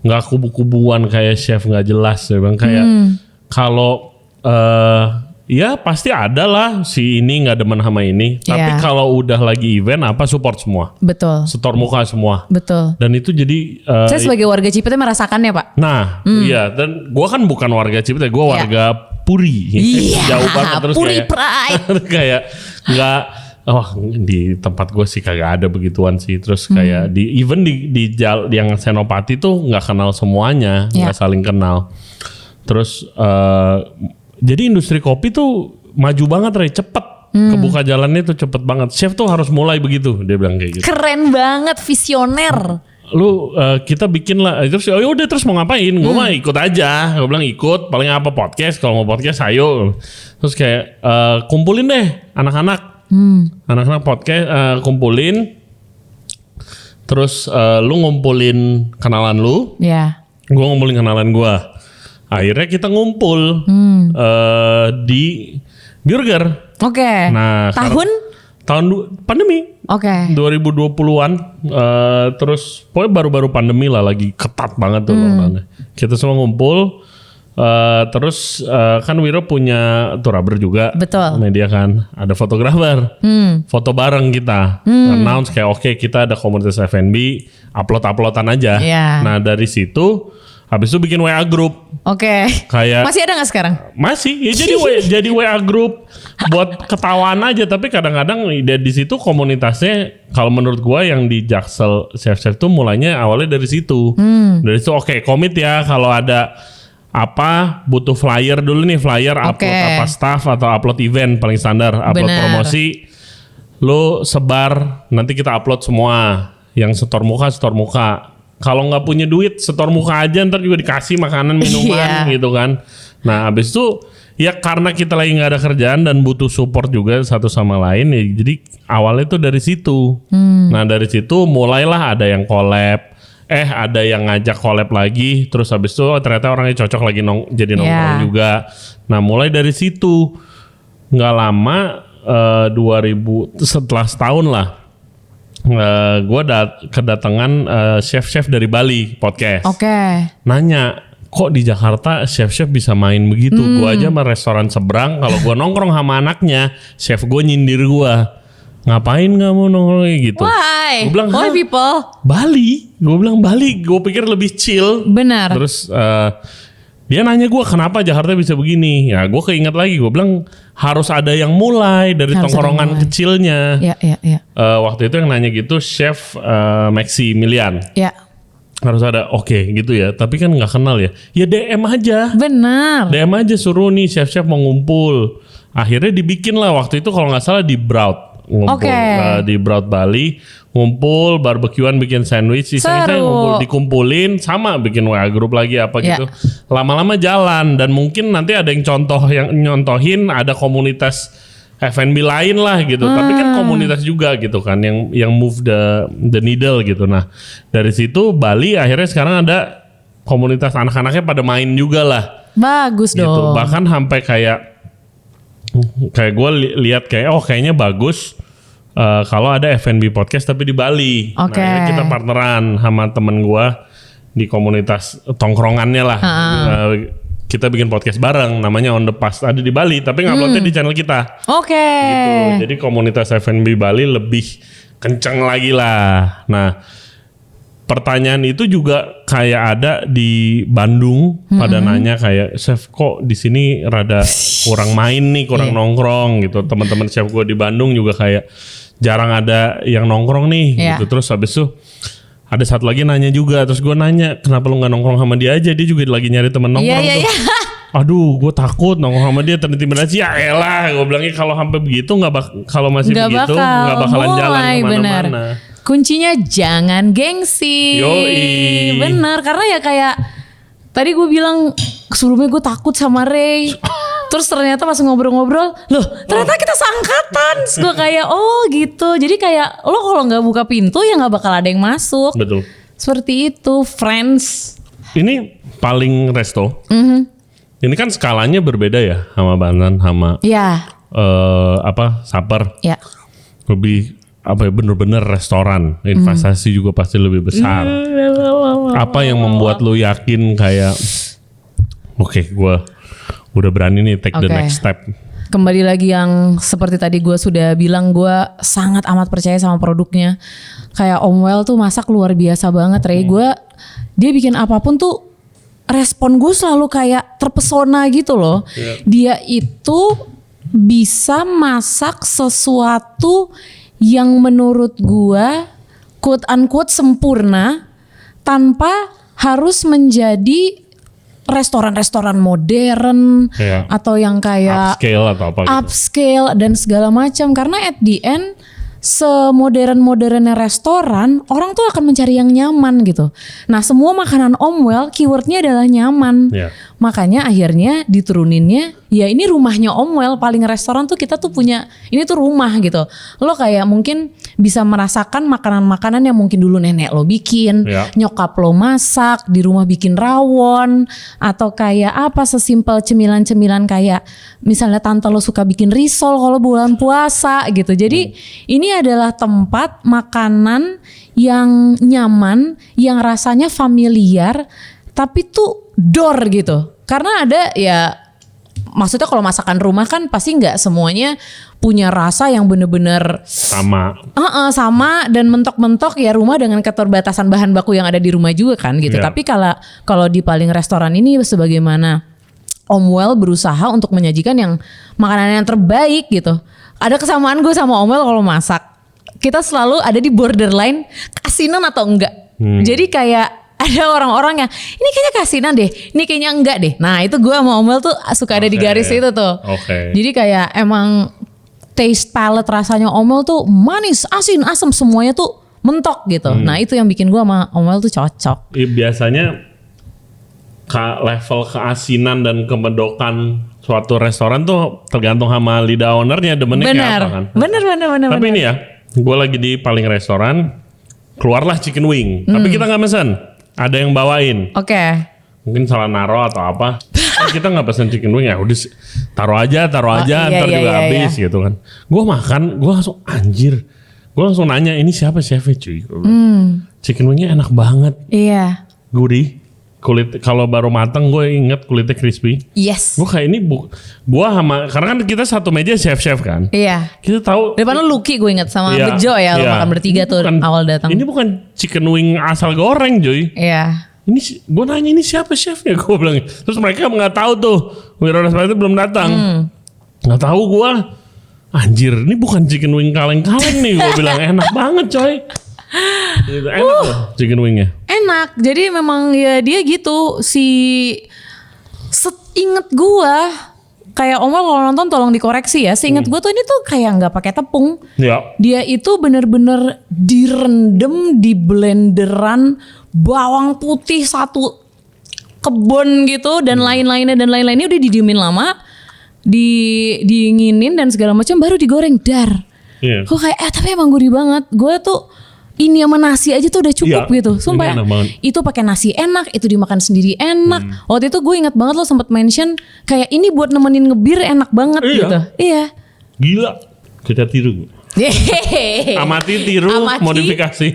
nggak kubu-kubuan kayak chef nggak jelas, ya bang. Kayak kalau ya pasti ada lah si ini nggak demen sama ini, tapi kalau udah lagi event apa support semua. Betul. Setor muka semua. Betul. Dan itu jadi saya sebagai warga Cipete merasakannya, Pak. Nah, iya, dan gua kan bukan warga Cipete, gua warga Puri. Jauh banget terus Puri kayak Pride. kayak nggak di tempat gue sih kagak ada begituan sih. Terus kayak di yang Senopati tuh nggak kenal semuanya, nggak saling kenal. Terus jadi industri kopi tuh maju banget, cepet. Kebuka jalannya tuh cepet banget. Chef tuh harus mulai begitu, dia bilang kayak gitu. Keren banget, visioner. Lu kita bikin lah, terus udah terus mau ngapain? Gue mah ikut aja. Gue bilang ikut, paling apa podcast, kalau mau podcast ayo. Terus kayak kumpulin deh anak-anak. Anak-anak podcast kumpulin. Terus lu ngumpulin kenalan lu. Iya. Gue ngumpulin kenalan gue. Akhirnya kita ngumpul di burger. Oke. Nah, tahun pandemi. Oke. 2020-an. Terus pokoknya baru-baru pandemi lah, lagi ketat banget tuh lockdownnya. Kita semua ngumpul. Terus kan Wiro punya touraber juga. Betul. Media kan. Ada fotografer. Foto bareng kita. Announce kayak oke, kita ada komunitas F&B. Upload-uploadan aja. Nah dari situ habis itu bikin WA group. Oke. Kayak masih ada nggak sekarang? Masih. Ya jadi WA group buat ketawaan aja. Tapi kadang-kadang di situ komunitasnya, kalau menurut gua yang di Jaksel chef-chef tuh mulainya awalnya dari situ. Dari situ oke, komit ya kalau ada apa butuh flyer dulu nih, flyer upload apa staff atau upload event paling standar, upload promosi. Lu sebar, nanti kita upload semua. Yang setor muka. Kalau nggak punya duit, setor muka aja, ntar juga dikasih makanan, minuman gitu kan. Nah abis itu ya karena kita lagi nggak ada kerjaan dan butuh support juga satu sama lain, ya jadi awalnya tuh dari situ. Nah dari situ mulailah ada yang collab, ada yang ngajak collab lagi, terus habis itu ternyata orangnya cocok lagi jadi nongkrong juga. Nah mulai dari situ nggak lama 2000 setelah setahun lah. Gue kedatangan chef-chef dari Bali podcast. Nanya, kok di Jakarta chef-chef bisa main begitu? Gue aja sama restoran seberang, kalau gue nongkrong sama anaknya, chef gue nyindir gue, ngapain kamu nongkrong gitu? Why? Gue bilang, why people? Bali. Gue bilang Bali. Gue pikir lebih chill. Benar. Terus dia nanya gue kenapa Jakarta bisa begini. Ya gue keinget lagi. Gue bilang harus ada yang mulai dari tongkrongan kecilnya. Iya. Waktu itu yang nanya gitu Chef Maximilian. Iya. Harus ada gitu ya. Tapi kan nggak kenal ya. Ya DM aja. Benar. DM aja, suruh nih chef-chef mau ngumpul. Akhirnya dibikin lah waktu itu kalau nggak salah di Braut. Ngumpul di Braut Bali, ngumpul barbekyuan, bikin sandwich, iseng-iseng ngumpul, dikumpulin sama bikin WA group lagi apa gitu. Lama-lama jalan dan mungkin nanti ada yang nyontohin ada komunitas F&B lain lah gitu. Tapi kan komunitas juga gitu kan yang move the needle gitu. Nah, dari situ Bali akhirnya sekarang ada komunitas anak-anaknya pada main juga lah. Bagus Gitu. dong. Bahkan sampai kayak gue lihat kayak kayaknya bagus kalau ada F&B podcast tapi di Bali. Oke. Nah, kita partneran sama temen gue di komunitas tongkrongannya lah. Kita bikin podcast bareng namanya On The Pass, ada di Bali tapi nguploadnya di channel kita. Oke. Gitu. Jadi komunitas F&B Bali lebih kenceng lagi lah. Nah, pertanyaan itu juga kayak ada di Bandung, pada nanya kayak, chef kok di sini rada kurang main nih, kurang nongkrong gitu. Teman-teman chef gue di Bandung juga kayak jarang ada yang nongkrong nih gitu. Terus habis itu ada satu lagi nanya juga, terus gue nanya kenapa lu gak nongkrong sama dia aja, dia juga lagi nyari temen nongkrong tuh. Aduh, gue takut nongkrong sama dia terintimidasi. Ya elah, gue bilangnya kalau sampai begitu kalau masih begitu nggak bakalan jalan kemana-mana. Kuncinya jangan gengsi. Yoi. Bener, karena ya kayak tadi gue bilang sebelumnya gue takut sama Ray. Terus ternyata pas ngobrol-ngobrol, loh ternyata kita seangkatan. Terus gue kayak gitu. Jadi kayak lo kalau nggak buka pintu ya nggak bakal ada yang masuk. Betul. Seperti itu, friends. Ini paling resto. Ini kan skalanya berbeda ya sama Banten sama Saper. Ya. Lebih bener-bener restoran. Investasi juga pasti lebih besar. Apa yang membuat lu yakin kayak oke, gue udah berani nih take the next step. Kembali lagi yang seperti tadi gue sudah bilang, gue sangat amat percaya sama produknya. Kayak Om Well tuh masak luar biasa banget, Ray. Dia bikin apapun tuh respon gue selalu kayak terpesona gitu loh. Dia itu bisa masak sesuatu yang menurut gue quote unquote sempurna tanpa harus menjadi restoran-restoran modern atau yang kayak upscale atau apa gitu. Upscale dan segala macam, karena at the end semodern-modernnya restoran, orang tuh akan mencari yang nyaman gitu. Nah, semua makanan Om Well keywordnya adalah nyaman. Makanya akhirnya dituruninnya, ya ini rumahnya Om Well. Paling restoran tuh kita tuh punya, ini tuh rumah gitu. Lo kayak mungkin bisa merasakan makanan-makanan yang mungkin dulu nenek lo bikin, nyokap lo masak, di rumah bikin rawon, atau kayak apa sesimpel cemilan-cemilan kayak misalnya tante lo suka bikin risol kalau bulan puasa gitu. Jadi ini adalah tempat makanan yang nyaman, yang rasanya familiar, tapi tuh door gitu. Karena ada ya, maksudnya kalau masakan rumah kan pasti nggak semuanya punya rasa yang bener-bener sama dan mentok-mentok ya, rumah dengan keterbatasan bahan baku yang ada di rumah juga kan gitu. Tapi kalau di paling restoran ini sebagaimana Om Well berusaha untuk menyajikan yang makanan yang terbaik gitu. Ada kesamaan gue sama Om Well kalau masak. Kita selalu ada di borderline kasinan atau enggak. Jadi kayak ada orang-orang yang ini kayaknya kasinan deh, ini kayaknya enggak deh. Nah itu gue sama Om Well tuh suka ada di garis itu tuh. Jadi kayak emang taste palette rasanya Om Well tuh manis, asin, asam, semuanya tuh mentok gitu. Nah itu yang bikin gue sama Om Well tuh cocok. Biasanya level keasinan dan kemedokan suatu restoran tuh tergantung sama lidah ownernya demennya kayak apa kan. Bener. Tapi ini ya, gue lagi di paling restoran, keluarlah chicken wing. Tapi kita gak mesen, ada yang bawain. Mungkin salah naro atau apa. Kita gak pesen chicken wing, ya udah taruh aja ntar juga habis gitu kan. Gue makan, gue langsung anjir. Gue langsung nanya, ini siapa chefnya cuy. Chicken wingnya enak banget. Gurih. Kulit kalau baru matang gue inget kulitnya crispy. Gue kayak ini gue sama, karena kan kita satu meja chef kan. Kita tahu. Depan lu Lucky gue inget sama Bejo ya, lo makan bertiga tuh awal datang. Ini bukan chicken wing asal goreng Joy. Ini gue nanya ini siapa chefnya, gue bilang. Terus mereka nggak tahu tuh, Wiro Rasmati belum datang. Nggak tahu gue. Anjir, ini bukan chicken wing kaleng-kaleng nih, gue bilang enak banget coy. Enak loh chicken wingnya. Enak, jadi memang ya dia gitu. Inget gue kayak Om Well kalau nonton tolong dikoreksi ya. Seinget gue tuh ini tuh kayak nggak pakai tepung. Dia itu bener-bener direndam di blenderan, bawang putih satu kebun gitu dan lain-lainnya udah didiemin lama, diinginin dan segala macam baru digoreng dar. Gue kayak tapi emang gurih banget. Gue tuh ini sama nasi aja tuh udah cukup Iya, gitu. Sumpah itu pakai nasi enak, itu dimakan sendiri enak. Waktu itu gue ingat banget lo sempet mention kayak ini buat nemenin ngebir enak banget gitu. Iya. Gila. Kita tiru. Amati tiru modifikasi.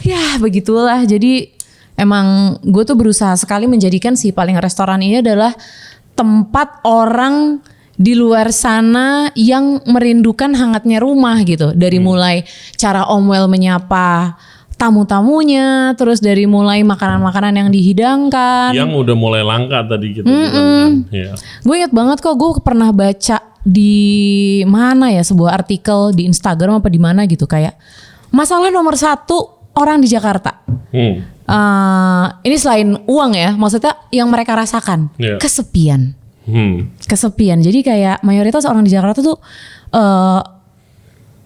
Ya begitulah. Jadi emang gue tuh berusaha sekali menjadikan si Paling Restoran ini adalah tempat orang di luar sana yang merindukan hangatnya rumah gitu. Dari mulai cara Om Well menyapa tamu-tamunya, terus dari mulai makanan-makanan yang dihidangkan. Yang udah mulai langka tadi kita bilang kan. Ya. Gue inget banget kok, gue pernah baca di mana ya, sebuah artikel di Instagram apa di mana gitu, kayak masalah nomor 1 orang di Jakarta. Ini selain uang ya, maksudnya yang mereka rasakan kesepian. Kesepian. Jadi kayak mayoritas orang di Jakarta tuh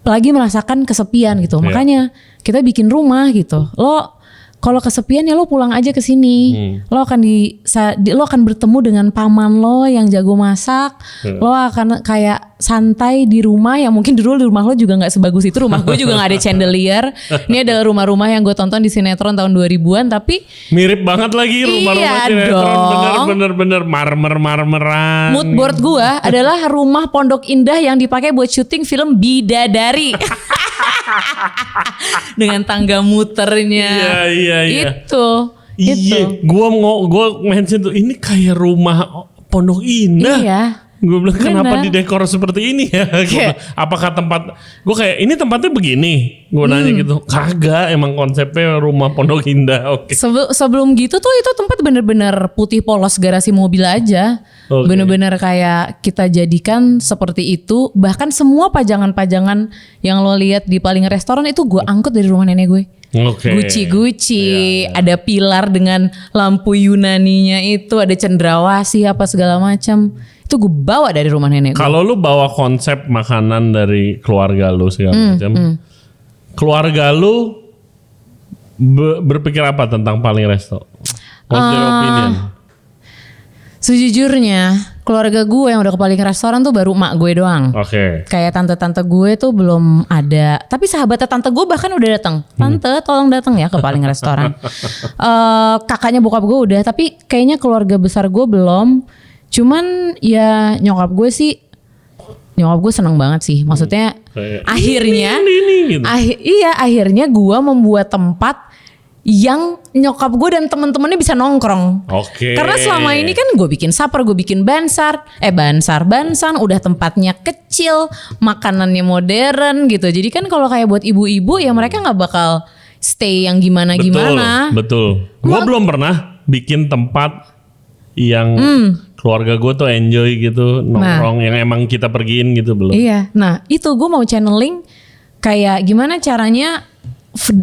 lagi merasakan kesepian gitu. Makanya kita bikin rumah gitu. Lo kalau kesepian ya lo pulang aja ke sini. Lo akan bertemu dengan paman lo yang jago masak. Lo akan kayak santai di rumah yang mungkin dulu di rumah lo juga nggak sebagus itu. Rumah gue juga nggak ada chandelier. Ini adalah rumah-rumah yang gue tonton di sinetron tahun 2000-an, tapi mirip banget lagi rumah-rumah sinetron. Bener-bener marmeran. Mood board gue adalah rumah Pondok Indah yang dipakai buat syuting film Bidadari. Dengan tangga muternya. Iya. Itu. Gue mention tuh ini kayak rumah Pondok Indah. Iya. Gue bilang kenapa didekor seperti ini ya? Apakah tempat? Gue kayak ini tempatnya begini. Gue nanya gitu. Kagak, emang konsepnya rumah Pondok Indah. Oke. Sebelum gitu tuh itu tempat bener-bener putih polos garasi mobil aja. Bener-bener kayak kita jadikan seperti itu. Bahkan semua pajangan-pajangan yang lo lihat di Paling Restoran itu gue angkut dari rumah nenek gue. Gucci, ada pilar dengan lampu Yunaninya itu, ada cendrawasih apa segala macam. Itu gue bawa dari rumah nenek gue. Kalau lu bawa konsep makanan dari keluarga lu segala macam, keluarga lu berpikir apa tentang Paling Resto? What's your opinion? Sejujurnya keluarga gue yang udah ke Paling Restoran tuh baru emak gue doang. Kayak tante-tante gue tuh belum ada. Tapi sahabatnya tante gue bahkan udah datang. Tante tolong datang ya ke Paling Restoran. Kakaknya bokap gue udah. Tapi kayaknya keluarga besar gue belum. Cuman ya nyokap gue seneng banget sih. Maksudnya akhirnya akhirnya gue membuat tempat yang nyokap gue dan temen-temennya bisa nongkrong. Karena selama ini kan gue bikin supper, gue bikin bansan, udah tempatnya kecil, makanannya modern gitu. Jadi kan kalau kayak buat ibu-ibu ya mereka nggak bakal stay yang gimana-gimana. Betul. Gue belum pernah bikin tempat yang keluarga gue tuh enjoy gitu, nongkrong yang emang kita pergiin gitu belum. Iya. Nah itu gue mau channeling kayak gimana caranya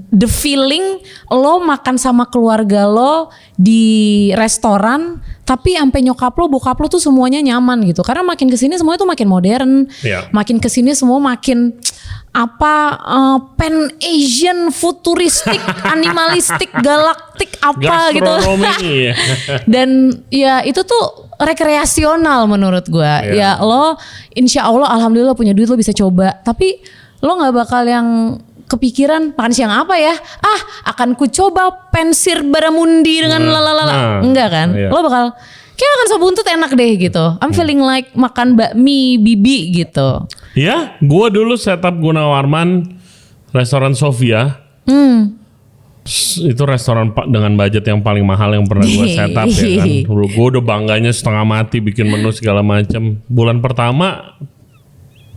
the feeling lo makan sama keluarga lo di restoran tapi sampai nyokap lo bokap lo tuh semuanya nyaman gitu. Karena makin kesini semuanya tuh makin modern, makin kesini semua makin pan Asian, futuristik, animalistik, galaktik apa gitu. Dan ya itu tuh rekreasional menurut gue. Ya lo insya Allah alhamdulillah punya duit lo bisa coba, tapi lo nggak bakal yang kepikiran makan siang apa ya? Akan ku coba pensir baramundi dengan lalalala. Enggak kan? Lo bakal kayak makan sop buntut enak deh gitu. I'm feeling like makan bakmi bibi gitu. Ya, gue dulu setup Gunawarman restoran Sofia. Itu restoran dengan budget yang paling mahal yang pernah gue setup ya kan. Gue udah bangganya setengah mati bikin menu segala macam. Bulan pertama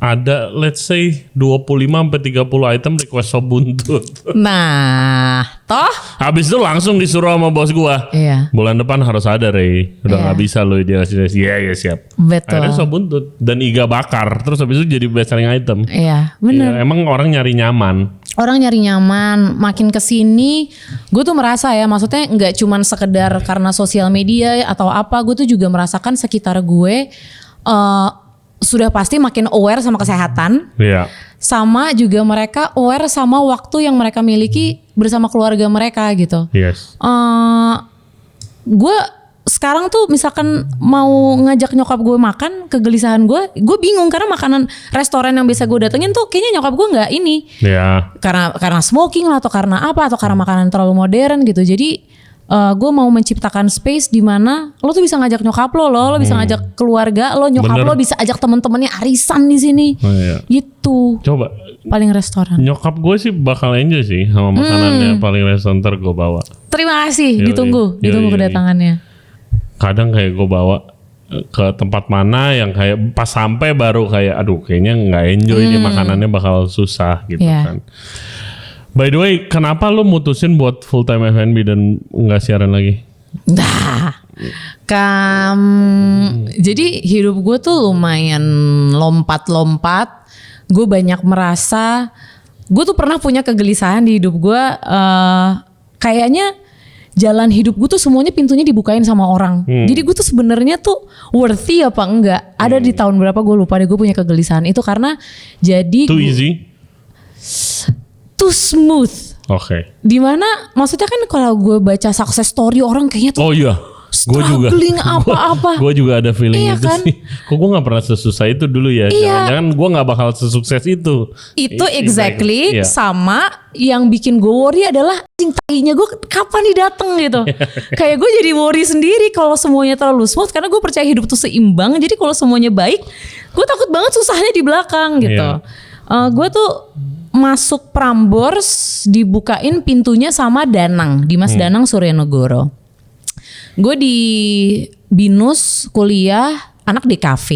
ada let's say 25-30 item request sop buntut. Nah, toh? Habis itu langsung disuruh sama bos gua. Bulan depan harus ada Rey. Udah gak bisa loh dia kasih. Iya siap. Betul. Akhirnya sop buntut dan iga bakar. Terus habis itu jadi best selling item. Iya benar. Emang orang nyari nyaman. Makin kesini gue tuh merasa ya, maksudnya gak cuman sekedar karena sosial media atau apa. Gue tuh juga merasakan sekitar gue sudah pasti makin aware sama kesehatan. Sama juga mereka aware sama waktu yang mereka miliki bersama keluarga mereka gitu. Gue sekarang tuh misalkan mau ngajak nyokap gue makan, kegelisahan gue bingung karena makanan restoran yang biasa gue datengin tuh kayaknya nyokap gue nggak ini. Ya. Karena smoking lah atau karena apa atau karena makanan terlalu modern gitu. Jadi gue mau menciptakan space di mana lo tuh bisa ngajak nyokap lo bisa ngajak keluarga lo, nyokap lo bisa ajak temen-temennya arisan di sini. Gitu. Coba. Paling restoran. Nyokap gue sih bakal enjoy sih sama makanannya paling restoran, ntar gue bawa. Terima kasih, ditunggu kedatangannya. Kadang kayak gue bawa ke tempat mana yang kayak pas sampai baru kayak aduh kayaknya nggak enjoy nih, makanannya bakal susah gitu kan. By the way, kenapa lo mutusin buat full time F&B dan nggak siaran lagi? Nah, jadi hidup gue tuh lumayan lompat-lompat. Gue banyak merasa, gue tuh pernah punya kegelisahan di hidup gue. Kayaknya jalan hidup gue tuh semuanya pintunya dibukain sama orang. Jadi gue tuh sebenarnya tuh worthy apa enggak? Ada di tahun berapa gue lupa deh, gue punya kegelisahan itu karena jadi too easy, too smooth. Oke. Dimana maksudnya kan kalau gue baca success story orang kayaknya tuh struggling apa-apa. Gue juga ada feeling itu kan? sih. Kok gue gak pernah sesusah itu dulu ya. Jangan-jangan gue gak bakal sesukses itu. Itu exactly sama yang bikin gue worry adalah tainya gue kapan nih dateng gitu. Kayak gue jadi worry sendiri kalau semuanya terlalu smooth. Karena gue percaya hidup tuh seimbang. Jadi kalau semuanya baik, gue takut banget susahnya di belakang gitu. Gue tuh masuk Prambors dibukain pintunya sama Danang, Dimas Danang Suryanegoro. Gue di BINUS kuliah anak DKV.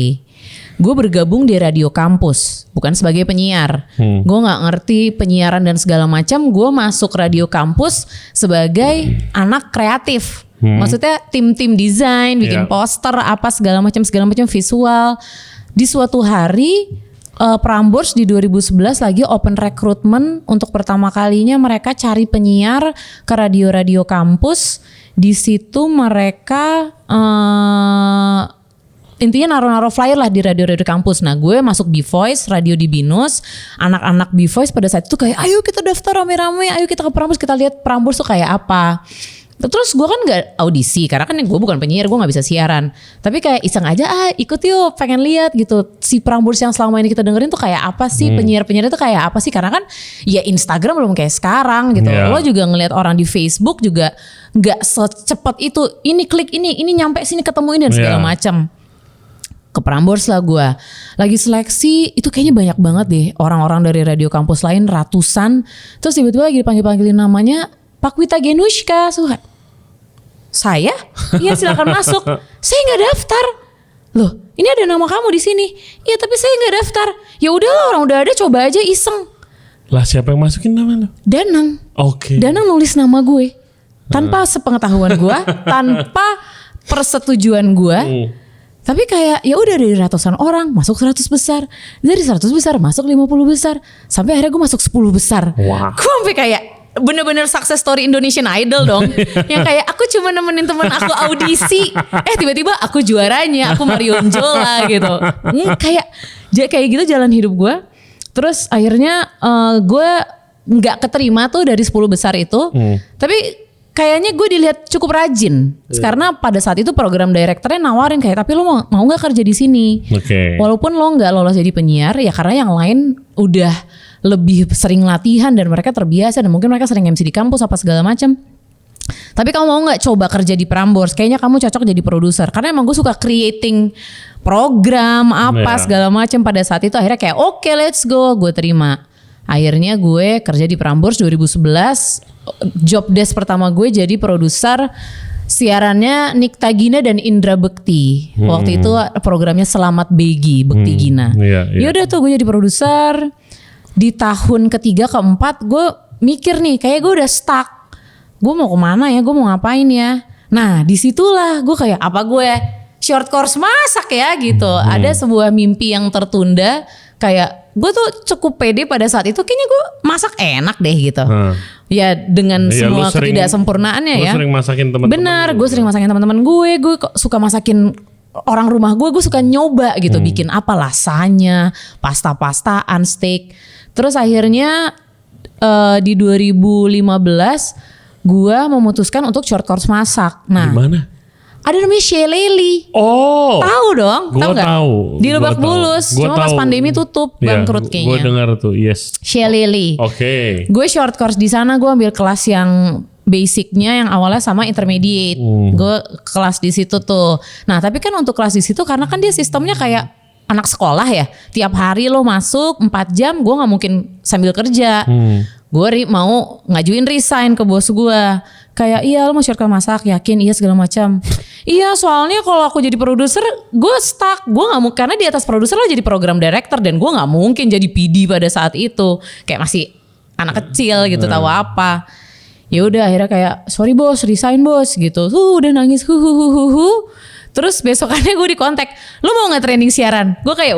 Gue bergabung di radio kampus, bukan sebagai penyiar. Gue nggak ngerti penyiaran dan segala macam. Gue masuk radio kampus sebagai anak kreatif. Maksudnya tim-tim desain, bikin poster, apa segala macam visual. Di suatu hari Prambors di 2011 lagi open recruitment untuk pertama kalinya mereka cari penyiar ke radio-radio kampus. Di situ mereka intinya naruh-naruh flyer lah di radio-radio kampus. Nah gue masuk B-Voice, radio di BINUS. Anak-anak B-Voice pada saat itu kayak ayo kita daftar rame-rame, ayo kita ke Prambors, kita lihat Prambors tuh kayak apa. Terus gue kan gak audisi karena kan gue bukan penyiar, gue gak bisa siaran. Tapi kayak iseng aja ikut yuk, pengen lihat gitu. Si Prambors yang selama ini kita dengerin tuh kayak apa sih, penyiar-penyiar itu kayak apa sih. Karena kan ya Instagram belum kayak sekarang gitu. Lo juga ngelihat orang di Facebook juga gak secepat itu. Ini klik ini nyampe sini ketemu ini dan segala macam. Ke Prambors lah gue. Lagi seleksi itu kayaknya banyak banget deh. Orang-orang dari radio kampus lain ratusan. Terus tiba-tiba lagi dipanggil-panggilin namanya Pakwita Genushka. Saya? Iya silakan masuk. Saya nggak daftar. Loh, ini ada nama kamu di sini. Iya tapi saya nggak daftar. Ya udahlah, orang udah ada, coba aja iseng. Lah siapa yang masukin nama lo? Danang. Oke. Danang nulis nama gue tanpa sepengetahuan gue, tanpa persetujuan gue. Tapi kayak ya udah dari ratusan orang masuk 100 besar. Dari 100 besar masuk 50 besar. Sampai akhirnya gue masuk 10 besar. Wah. Gue sampai kayak bener-bener success story Indonesian Idol dong. Yang kayak aku cuma nemenin teman aku audisi, tiba-tiba aku juaranya, aku Marion Jola gitu. Kayak gitu jalan hidup gue. Terus akhirnya gue nggak keterima tuh dari 10 besar itu. Tapi kayaknya gue dilihat cukup rajin. Karena pada saat itu program direkturnya nawarin kayak, tapi lo mau nggak kerja di sini? Walaupun lo nggak lolos jadi penyiar, ya karena yang lain udah lebih sering latihan dan mereka terbiasa dan mungkin mereka sering MC di kampus apa segala macam. Tapi kamu mau nggak coba kerja di Prambors? Kayaknya kamu cocok jadi produser karena emang gue suka creating program segala macam. Pada saat itu akhirnya kayak oke, let's go, gue terima. Akhirnya gue kerja di Prambors 2011. Job desk pertama gue jadi produser siarannya Nikta Gina dan Indra Bekti. Waktu itu programnya Selamat Begi, Bekti Gina. Yaudah tuh gue jadi produser. Di tahun ketiga keempat gue mikir nih, kayak gue udah stuck. Gue mau kemana ya? Gue mau ngapain ya? Nah disitulah gue kayak apa gue short course masak ya gitu. Ada sebuah mimpi yang tertunda. Kayak gue tuh cukup pede pada saat itu. Kayaknya gue masak enak deh gitu. Ya dengan semua ketidaksempurnaannya ya. Gue sering masakin teman-teman. Benar, gue sering masakin teman-teman gue. Gue suka masakin orang rumah gue suka nyoba gitu. Bikin apa lasanya, pasta-pastaan, steak. Terus akhirnya di 2015 gue memutuskan untuk short course masak. Nah, gimana? Ada namanya Shelley. Oh. Tahu dong? Gua nggak? tahu. Di Lebak Bulus. Cuma pas pandemi tutup, bangkrut kayaknya. Gue dengar tuh, yes. Shelley. Oke. Gue short course di sana, gue ambil kelas yang basicnya yang awalnya sama intermediate. Gue kelas di situ tuh. Nah, tapi kan untuk kelas di situ karena kan dia sistemnya kayak anak sekolah ya. Tiap hari lo masuk 4 jam, gue nggak mungkin sambil kerja. Gue mau ngajuin resign ke bos gue. Kayak iya lo mau shortcut masak, yakin iya segala macam. Iya soalnya kalau aku jadi produser gue stuck. Gue gak mau, karena di atas produser lo jadi program director. Dan gue gak mungkin jadi PD pada saat itu. Kayak masih anak kecil gitu tahu apa. Ya udah akhirnya kayak sorry bos, resign bos gitu. Udah nangis Terus besokannya gue di kontak, lo mau gak training siaran? Gue kayak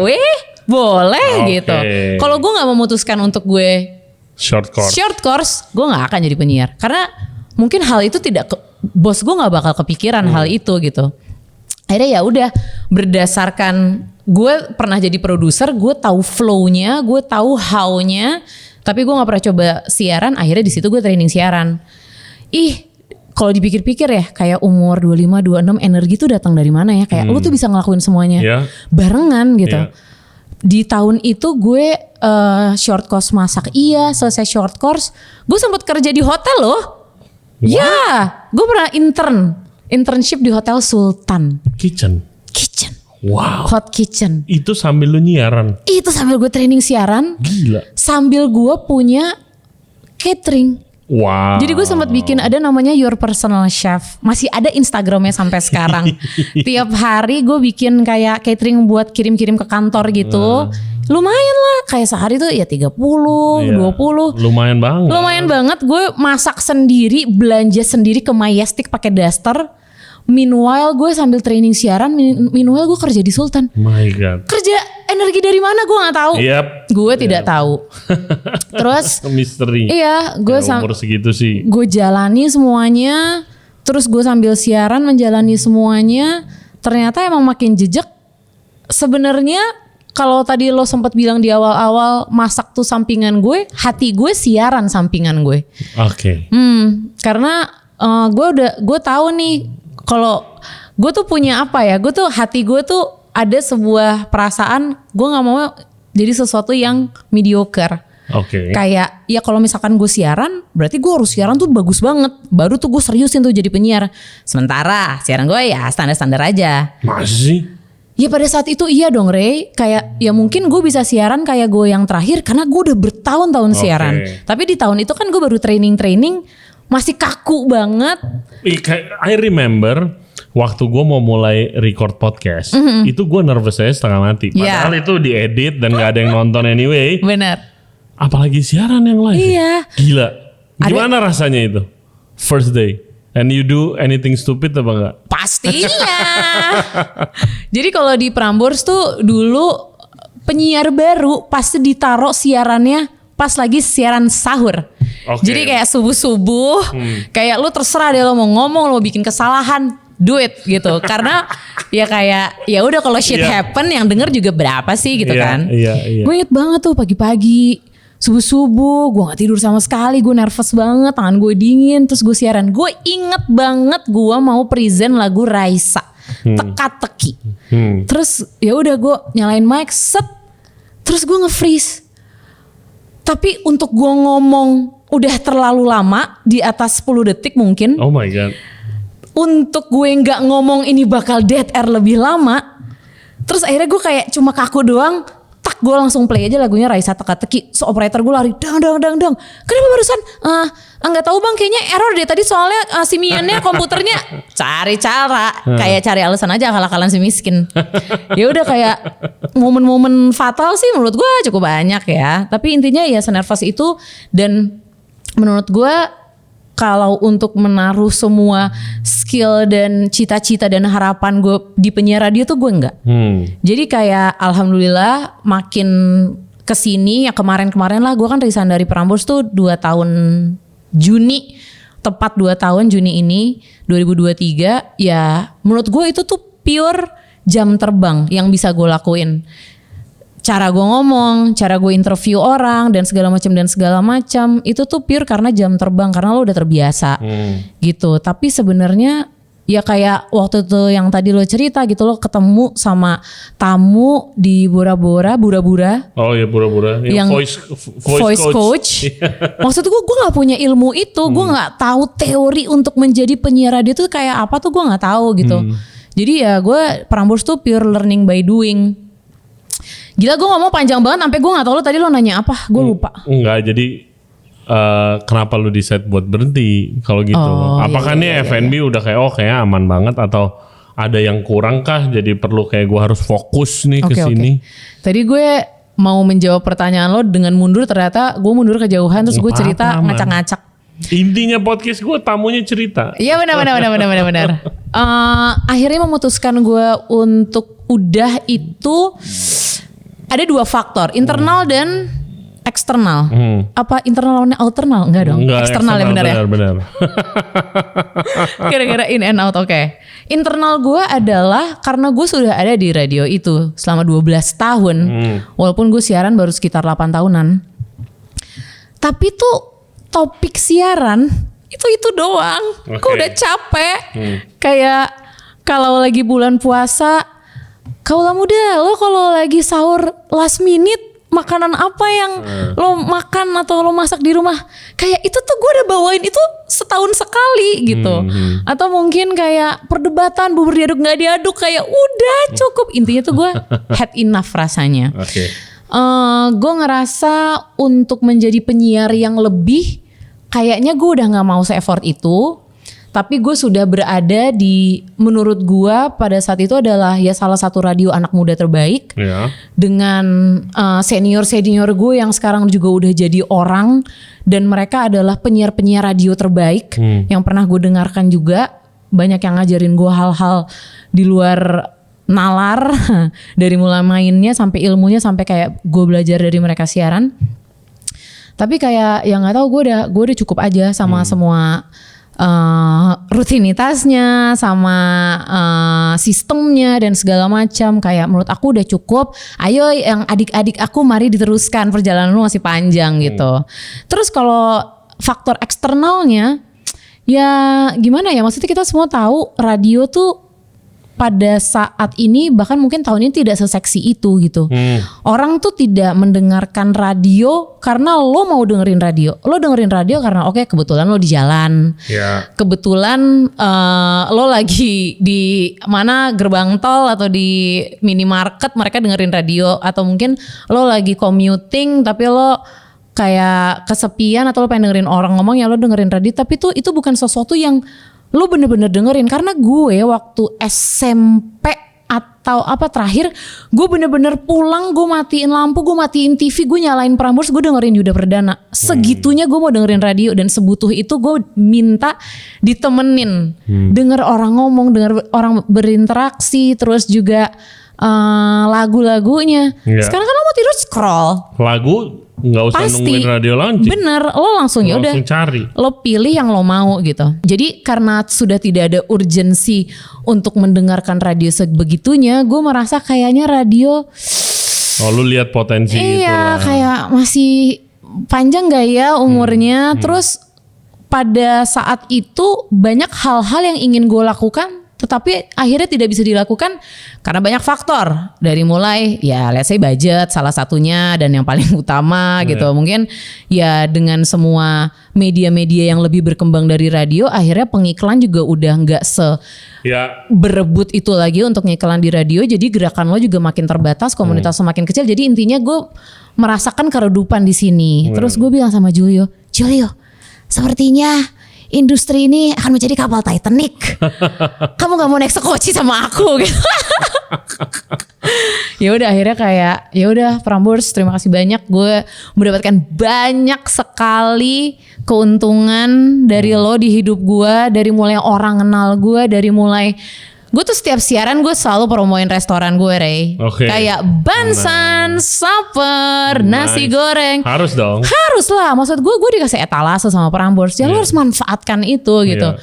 boleh gitu. Kalau gue gak memutuskan untuk gue short course, gue gak akan jadi penyiar. Karena mungkin hal itu bos gue nggak bakal kepikiran hal itu gitu. Akhirnya ya udah berdasarkan gue pernah jadi produser, gue tahu flow-nya, gue tahu how-nya, tapi gue nggak pernah coba siaran. Akhirnya di situ gue training siaran. Kalau dipikir-pikir ya, kayak umur 25, 26 energi tuh datang dari mana ya? Kayak lu tuh bisa ngelakuin semuanya barengan gitu. Di tahun itu gue short course masak, selesai short course, gue sempat kerja di hotel loh. Wow. Ya, gue pernah internship di Hotel Sultan. Kitchen. Wow. Hot kitchen. Itu sambil lu nyiaran? Itu sambil gue training siaran. Gila. Sambil gue punya catering. Wow. Jadi gue sempat bikin ada namanya Your Personal Chef. Masih ada Instagramnya sampai sekarang. Tiap hari gue bikin kayak catering buat kirim-kirim ke kantor gitu. Lumayan lah, kayak sehari tuh ya 30, 20. Lumayan banget. Gue masak sendiri, belanja sendiri ke Majestic pakai daster. Meanwhile gue sambil training siaran, meanwhile gue kerja di Sultan. My God. Kerja energi dari mana gue nggak tahu. Gue tidak tahu. Terus misteri. Iya, gue umur segitu sih. Gue jalani semuanya. Terus gue sambil siaran menjalani semuanya. Ternyata emang makin jejak. Sebenarnya kalau tadi lo sempat bilang di awal-awal masak tuh sampingan gue, hati gue siaran sampingan gue. Oke. Karena gue tahu nih kalau gue tuh punya apa ya? Gue tuh hati gue tuh ada sebuah perasaan gue nggak mau jadi sesuatu yang mediocre. Kayak ya kalau misalkan gue siaran, berarti gue harus siaran tuh bagus banget. Baru tuh gue seriusin tuh jadi penyiar. Sementara siaran gue ya standar-standar aja. Masih? Ya pada saat itu iya dong Ray. Kayak ya mungkin gue bisa siaran kayak gue yang terakhir karena gue udah bertahun-tahun siaran. Tapi di tahun itu kan gue baru training masih kaku banget. I remember waktu gue mau mulai record podcast, itu gue nervous aja setengah mati. Padahal itu diedit dan gak ada yang nonton anyway. Bener. Apalagi siaran yang live. Iya. Gila. Gimana rasanya itu? First day. And you do anything stupid apa enggak? Pastinya. Jadi kalau di Prambors tuh dulu penyiar baru pasti ditaruh siarannya pas lagi siaran sahur. Jadi kayak subuh-subuh, kayak lu terserah deh lo mau ngomong, lo mau bikin kesalahan, do it gitu. Karena ya kayak ya udah kalau shit happen yang denger juga berapa sih gitu kan. Gue inget banget tuh pagi-pagi subuh-subuh, gue gak tidur sama sekali, gue nervous banget, tangan gue dingin, terus gue siaran. Gue inget banget gue mau present lagu Raisa, teka-teki. Terus ya udah gue nyalain mic, set, terus gue nge-freeze. Tapi untuk gue ngomong udah terlalu lama, di atas 10 detik mungkin. Oh my God. Untuk gue gak ngomong ini bakal dead air lebih lama. Terus akhirnya gue kayak cuma kaku doang. Tak, gue langsung play aja lagunya Raisa teka-teki. So operator gue lari dang. Kenapa barusan? Nggak tahu bang, kayaknya error deh tadi soalnya simiannya komputernya. Cari cara, kayak cari alasan aja akal-akalan si miskin. Ya udah kayak momen-momen fatal sih menurut gue cukup banyak ya. Tapi intinya ya senervous itu, dan menurut gue kalau untuk menaruh semua skill dan cita-cita dan harapan gue di penyiar radio tuh gue enggak. Jadi kayak alhamdulillah makin kesini ya kemarin-kemarin lah, gue kan resign dari Prambors tuh 2 tahun Juni, tepat 2 tahun Juni ini 2023. Ya menurut gue itu tuh pure jam terbang yang bisa gue lakuin. Cara gue ngomong, cara gue interview orang dan segala macam itu tuh pure karena jam terbang, karena lo udah terbiasa gitu. Tapi sebenarnya Ya kayak waktu itu yang tadi lo cerita gitu, lo ketemu sama tamu di Bora-Bora. Oh ya Bora-Bora. Yang voice coach. Maksud gue gak punya ilmu itu. Gue gak tahu teori untuk menjadi penyiar radio itu kayak apa tuh gue gak tahu gitu. Jadi ya gue Prambors tuh pure learning by doing. Gila gue ngomong panjang banget sampai gue gak tahu lo tadi lo nanya apa. Gue lupa. Enggak, jadi kenapa lu decide buat berhenti kalau gitu? Apakah nih F&B udah kayak aman banget atau ada yang kurang kah? Jadi perlu kayak gue harus fokus nih ke sini. Tadi gue mau menjawab pertanyaan lo dengan mundur, ternyata gue mundur kejauhan terus gue cerita ngacak-ngacak. Intinya podcast gue tamunya cerita. Iya benar. Akhirnya memutuskan gue untuk udah itu ada 2 faktor, internal dan eksternal. Apa internal lawannya alternal? Enggak dong. Eksternal ya benar ya. Benar. Kira-kira in and out oke. Internal gue adalah karena gue sudah ada di radio itu selama 12 tahun. Walaupun gue siaran baru sekitar 8 tahunan. Tapi tuh topik siaran itu doang. Gue udah capek. Kayak kalau lagi bulan puasa, kaulah muda, lo kalau lagi sahur last minute makanan apa yang lo makan atau lo masak di rumah, kayak itu tuh gue udah bawain itu setahun sekali gitu. Atau mungkin kayak perdebatan bubur diaduk nggak diaduk, kayak udah cukup, intinya tuh gue had enough rasanya. Gue ngerasa untuk menjadi penyiar yang lebih, kayaknya gue udah nggak mau se-effort itu. Tapi gue sudah berada di, menurut gue pada saat itu adalah ya salah satu radio anak muda terbaik. Dengan senior gue yang sekarang juga udah jadi orang. Dan mereka adalah penyiar-penyiar radio terbaik yang pernah gue dengarkan juga. Banyak yang ngajarin gue hal-hal di luar nalar. Dari mulai mainnya sampai ilmunya, sampai kayak gue belajar dari mereka siaran. Tapi kayak ya gak tahu, gue udah cukup aja sama semua rutinitasnya, sama sistemnya dan segala macam. Kayak menurut aku udah cukup. Ayo yang adik-adik aku, mari diteruskan, perjalanan lu masih panjang gitu. Terus kalau faktor eksternalnya, ya gimana ya, maksudnya kita semua tahu radio tuh pada saat ini, bahkan mungkin tahun ini tidak seseksi itu gitu. Orang tuh tidak mendengarkan radio karena lo mau dengerin radio. Lo dengerin radio karena kebetulan lo di jalan. Kebetulan lo lagi di mana gerbang tol atau di minimarket, mereka dengerin radio. Atau mungkin lo lagi commuting tapi lo kayak kesepian atau lo pengen dengerin orang ngomong, ya lo dengerin radio. Tapi tuh itu bukan sesuatu yang lu bener-bener dengerin. Karena gue waktu SMP atau apa terakhir, gue bener-bener pulang, gue matiin lampu, gue matiin TV, gue nyalain Prambors, gue dengerin Yuda Perdana. Segitunya gue mau dengerin radio, dan sebutuh itu gue minta ditemenin. Denger orang ngomong, denger orang berinteraksi, terus juga lagu-lagunya. Sekarang kan lo mau tidur scroll lagu, nggak usah nungguin radio launching. Bener, lo langsung ya udah cari, lo pilih yang lo mau gitu. Jadi karena sudah tidak ada urgensi untuk mendengarkan radio sebegitunya, gue merasa kayaknya radio, lu lihat potensi itu lah. Kayak masih panjang gak ya umurnya. Terus pada saat itu banyak hal-hal yang ingin gue lakukan, tetapi akhirnya tidak bisa dilakukan karena banyak faktor. Dari mulai ya let's say budget salah satunya, dan yang paling utama gitu. Mungkin ya dengan semua media-media yang lebih berkembang dari radio, akhirnya pengiklan juga udah gak berebut itu lagi untuk ngiklan di radio. Jadi gerakan lo juga makin terbatas, komunitas semakin kecil. Jadi intinya gue merasakan keredupan di sini. Terus gue bilang sama Julio, sepertinya industri ini akan menjadi kapal Titanic. Kamu gak mau naik sekoci sama aku gitu. Ya udah akhirnya kayak ya udah Prambors, terima kasih banyak, gue mendapatkan banyak sekali keuntungan dari lo di hidup gue. Dari mulai orang kenal gue, dari mulai gue tuh setiap siaran gue selalu promoin restoran gue, Ray. Kayak Bansan, Saper, nasi goreng. Harus dong. Harus lah, maksud gue dikasih etalase sama Prambors. Ya lo harus manfaatkan itu gitu.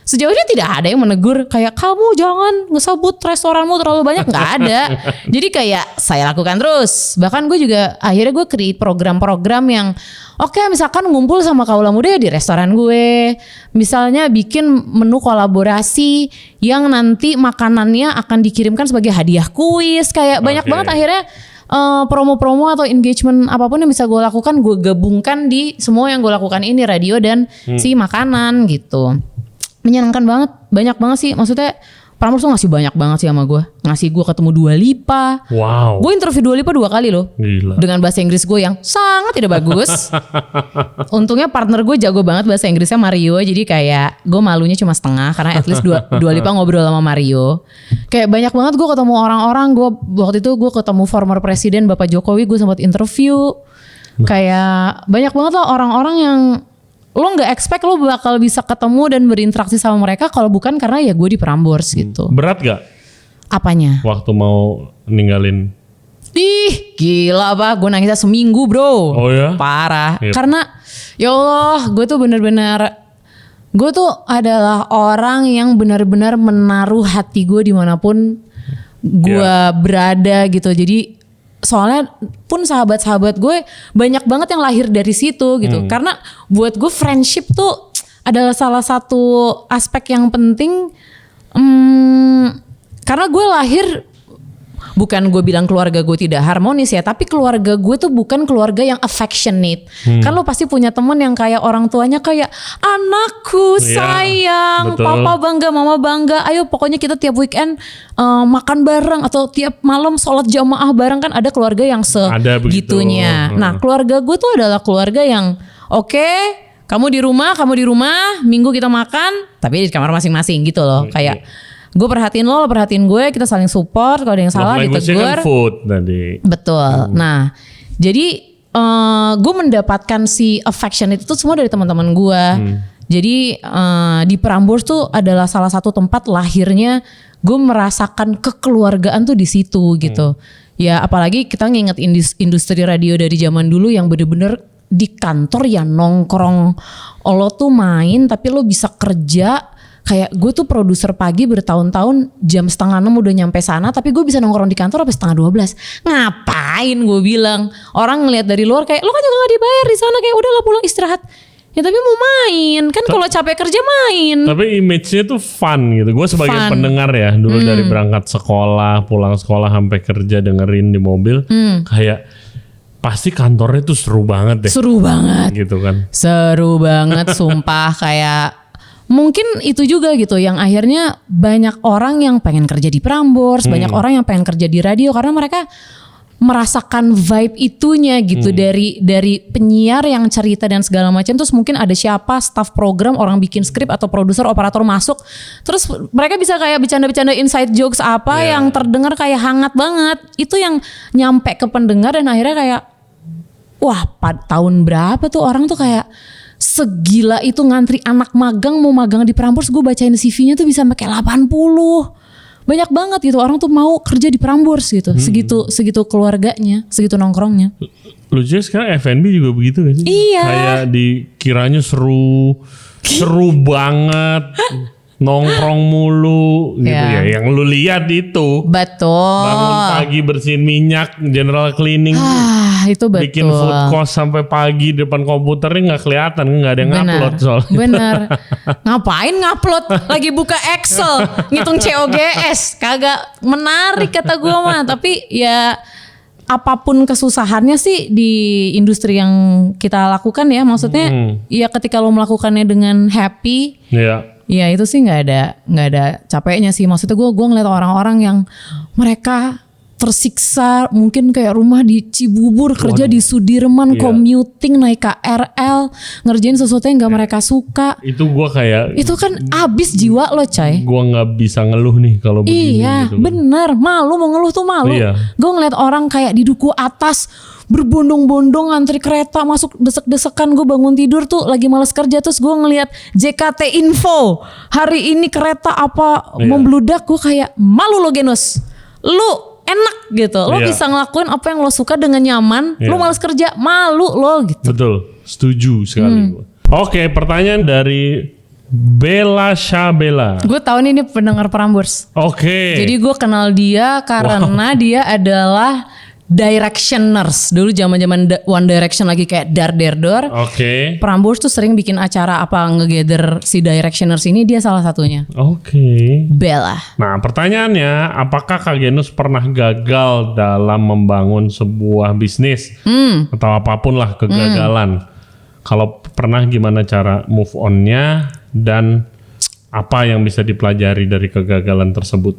sejauh ini tidak ada yang menegur kayak kamu jangan ngesebut restoranmu terlalu banyak, nggak ada. Jadi kayak saya lakukan terus. Bahkan gue juga akhirnya gue create program-program yang oke, misalkan ngumpul sama kaula muda ya di restoran gue. Misalnya bikin menu kolaborasi yang nanti makanannya akan dikirimkan sebagai hadiah kuis. Kayak banyak banget akhirnya promo-promo atau engagement apapun yang bisa gue lakukan, gue gabungkan di semua yang gue lakukan ini, radio dan si makanan gitu. Menyenangkan banget, banyak banget sih. Maksudnya Prambors tuh ngasih banyak banget sih sama gue. Ngasih gue ketemu Dua Lipa. Wow. Gue interview Dua Lipa 2 kali loh. Gila. Dengan bahasa Inggris gue yang sangat tidak bagus. Untungnya partner gue jago banget bahasa Inggrisnya, Mario. Jadi kayak gue malunya cuma setengah. Karena at least Dua Lipa ngobrol sama Mario. Kayak banyak banget gue ketemu orang-orang. Waktu itu gue ketemu former presiden Bapak Jokowi. Gue sempat interview. Kayak banyak banget lah orang-orang yang lo gak expect lo bakal bisa ketemu dan berinteraksi sama mereka kalau bukan karena ya gue di Prambors gitu. Berat gak? Apanya? Waktu mau ninggalin? Ih gila Pak, gue nangisnya seminggu bro. Oh ya? Parah. Karena ya Allah, gue tuh bener-bener, gue tuh adalah orang yang benar-benar menaruh hati gue dimanapun gue berada gitu. Jadi soalnya pun sahabat-sahabat gue banyak banget yang lahir dari situ gitu. Karena buat gue friendship tuh adalah salah satu aspek yang penting. Karena gue lahir, bukan gue bilang keluarga gue tidak harmonis ya, tapi keluarga gue tuh bukan keluarga yang affectionate. Kan lo pasti punya temen yang kayak orang tuanya kayak anakku sayang, betul. papa bangga, mama bangga, ayo pokoknya kita tiap weekend makan bareng atau tiap malam sholat jamaah bareng. Kan ada keluarga yang segitunya. Nah keluarga gue tuh adalah keluarga yang oke, kamu di rumah, minggu kita makan tapi di kamar masing-masing gitu loh. Kayak gue perhatiin lo perhatiin gue, kita saling support. Kalau ada yang salah ditegur. Kan food tadi. Betul. Nah, jadi gue mendapatkan si affection itu semua dari teman-teman gue. Jadi di Prambors tuh adalah salah satu tempat lahirnya gue merasakan kekeluargaan tuh di situ gitu. Ya apalagi kita nginget industri radio dari zaman dulu yang bener-bener di kantor ya nongkrong. Lo tuh main tapi lo bisa kerja. Kayak gue tuh produser pagi bertahun-tahun, jam 5:30 udah nyampe sana, tapi gue bisa nongkrong di kantor sampai 11:30. Ngapain gue bilang? Orang ngeliat dari luar kayak lo kan juga gak dibayar di sana, kayak udahlah pulang istirahat. Ya tapi mau main kan, kalau capek kerja main. Tapi image-nya tuh fun gitu. Gue sebagai pendengar ya dulu dari berangkat sekolah, pulang sekolah sampai kerja dengerin di mobil, kayak pasti kantornya tuh seru banget deh. Seru banget. Gitu kan. Seru banget sumpah. Kayak mungkin itu juga gitu yang akhirnya banyak orang yang pengen kerja di Prambors, banyak orang yang pengen kerja di radio karena mereka merasakan vibe itunya gitu dari penyiar yang cerita dan segala macam. Terus mungkin ada siapa staff program, orang bikin skrip atau produser, operator masuk, terus mereka bisa kayak bercanda-bercanda inside jokes apa yang terdengar kayak hangat banget. Itu yang nyampe ke pendengar dan akhirnya kayak wah, tahun berapa tuh orang tuh kayak segila itu ngantri anak magang mau magang di Prambors. Gue bacain CV-nya tuh bisa sampai kayak 80. Banyak banget gitu orang tuh mau kerja di Prambors gitu. Segitu keluarganya, segitu nongkrongnya. Lucunya sekarang F&B juga begitu gak sih? Iya. Kayak dikiranya seru banget. Nongkrong mulu gitu ya. Yang lu lihat itu. Betul. Bangun pagi bersihin minyak, general cleaning. Itu betul. Bikin food cost sampai pagi depan komputernya nggak kelihatan, nggak ada yang ngupload soalnya. Bener. Ngapain ngupload? Lagi buka Excel, ngitung COGS, kagak menarik kata gue mah. Tapi ya apapun kesusahannya sih di industri yang kita lakukan ya, maksudnya ya ketika lo melakukannya dengan happy. Ya itu sih nggak ada capeknya sih. Maksudnya gue ngeliat orang-orang yang mereka tersiksa, mungkin kayak rumah di Cibubur, kerja di Sudirman, commuting naik KRL, ngerjain sesuatu yang nggak mereka suka. Itu gue kayak itu kan abis jiwa lo coy. Gue nggak bisa ngeluh nih kalau begini. Iya gitu. Bener, malu mau ngeluh tuh malu. Gue ngeliat orang kayak di duku atas berbondong-bondong ngantri kereta masuk desek-desekan. Gue bangun tidur tuh lagi males kerja, terus gue ngeliat JKT Info hari ini kereta apa membludak. Gue kayak malu lo Genus, lu enak gitu, lo bisa ngelakuin apa yang lo suka dengan nyaman, lo males kerja, malu lo gitu. Betul, setuju sekali. Oke, pertanyaan dari Bella Syabela. Gue tahu nih ini pendengar Prambors. Oke. Jadi gue kenal dia karena dia adalah Directioners. Dulu zaman-zaman One Direction lagi kayak dar der dor. Oke. Prambors tuh sering bikin acara apa ngegather si Directioners ini, dia salah satunya. Oke. Bella. Nah, pertanyaannya, apakah Kak Genus pernah gagal dalam membangun sebuah bisnis atau apapun lah kegagalan? Kalau pernah, gimana cara move on-nya dan apa yang bisa dipelajari dari kegagalan tersebut?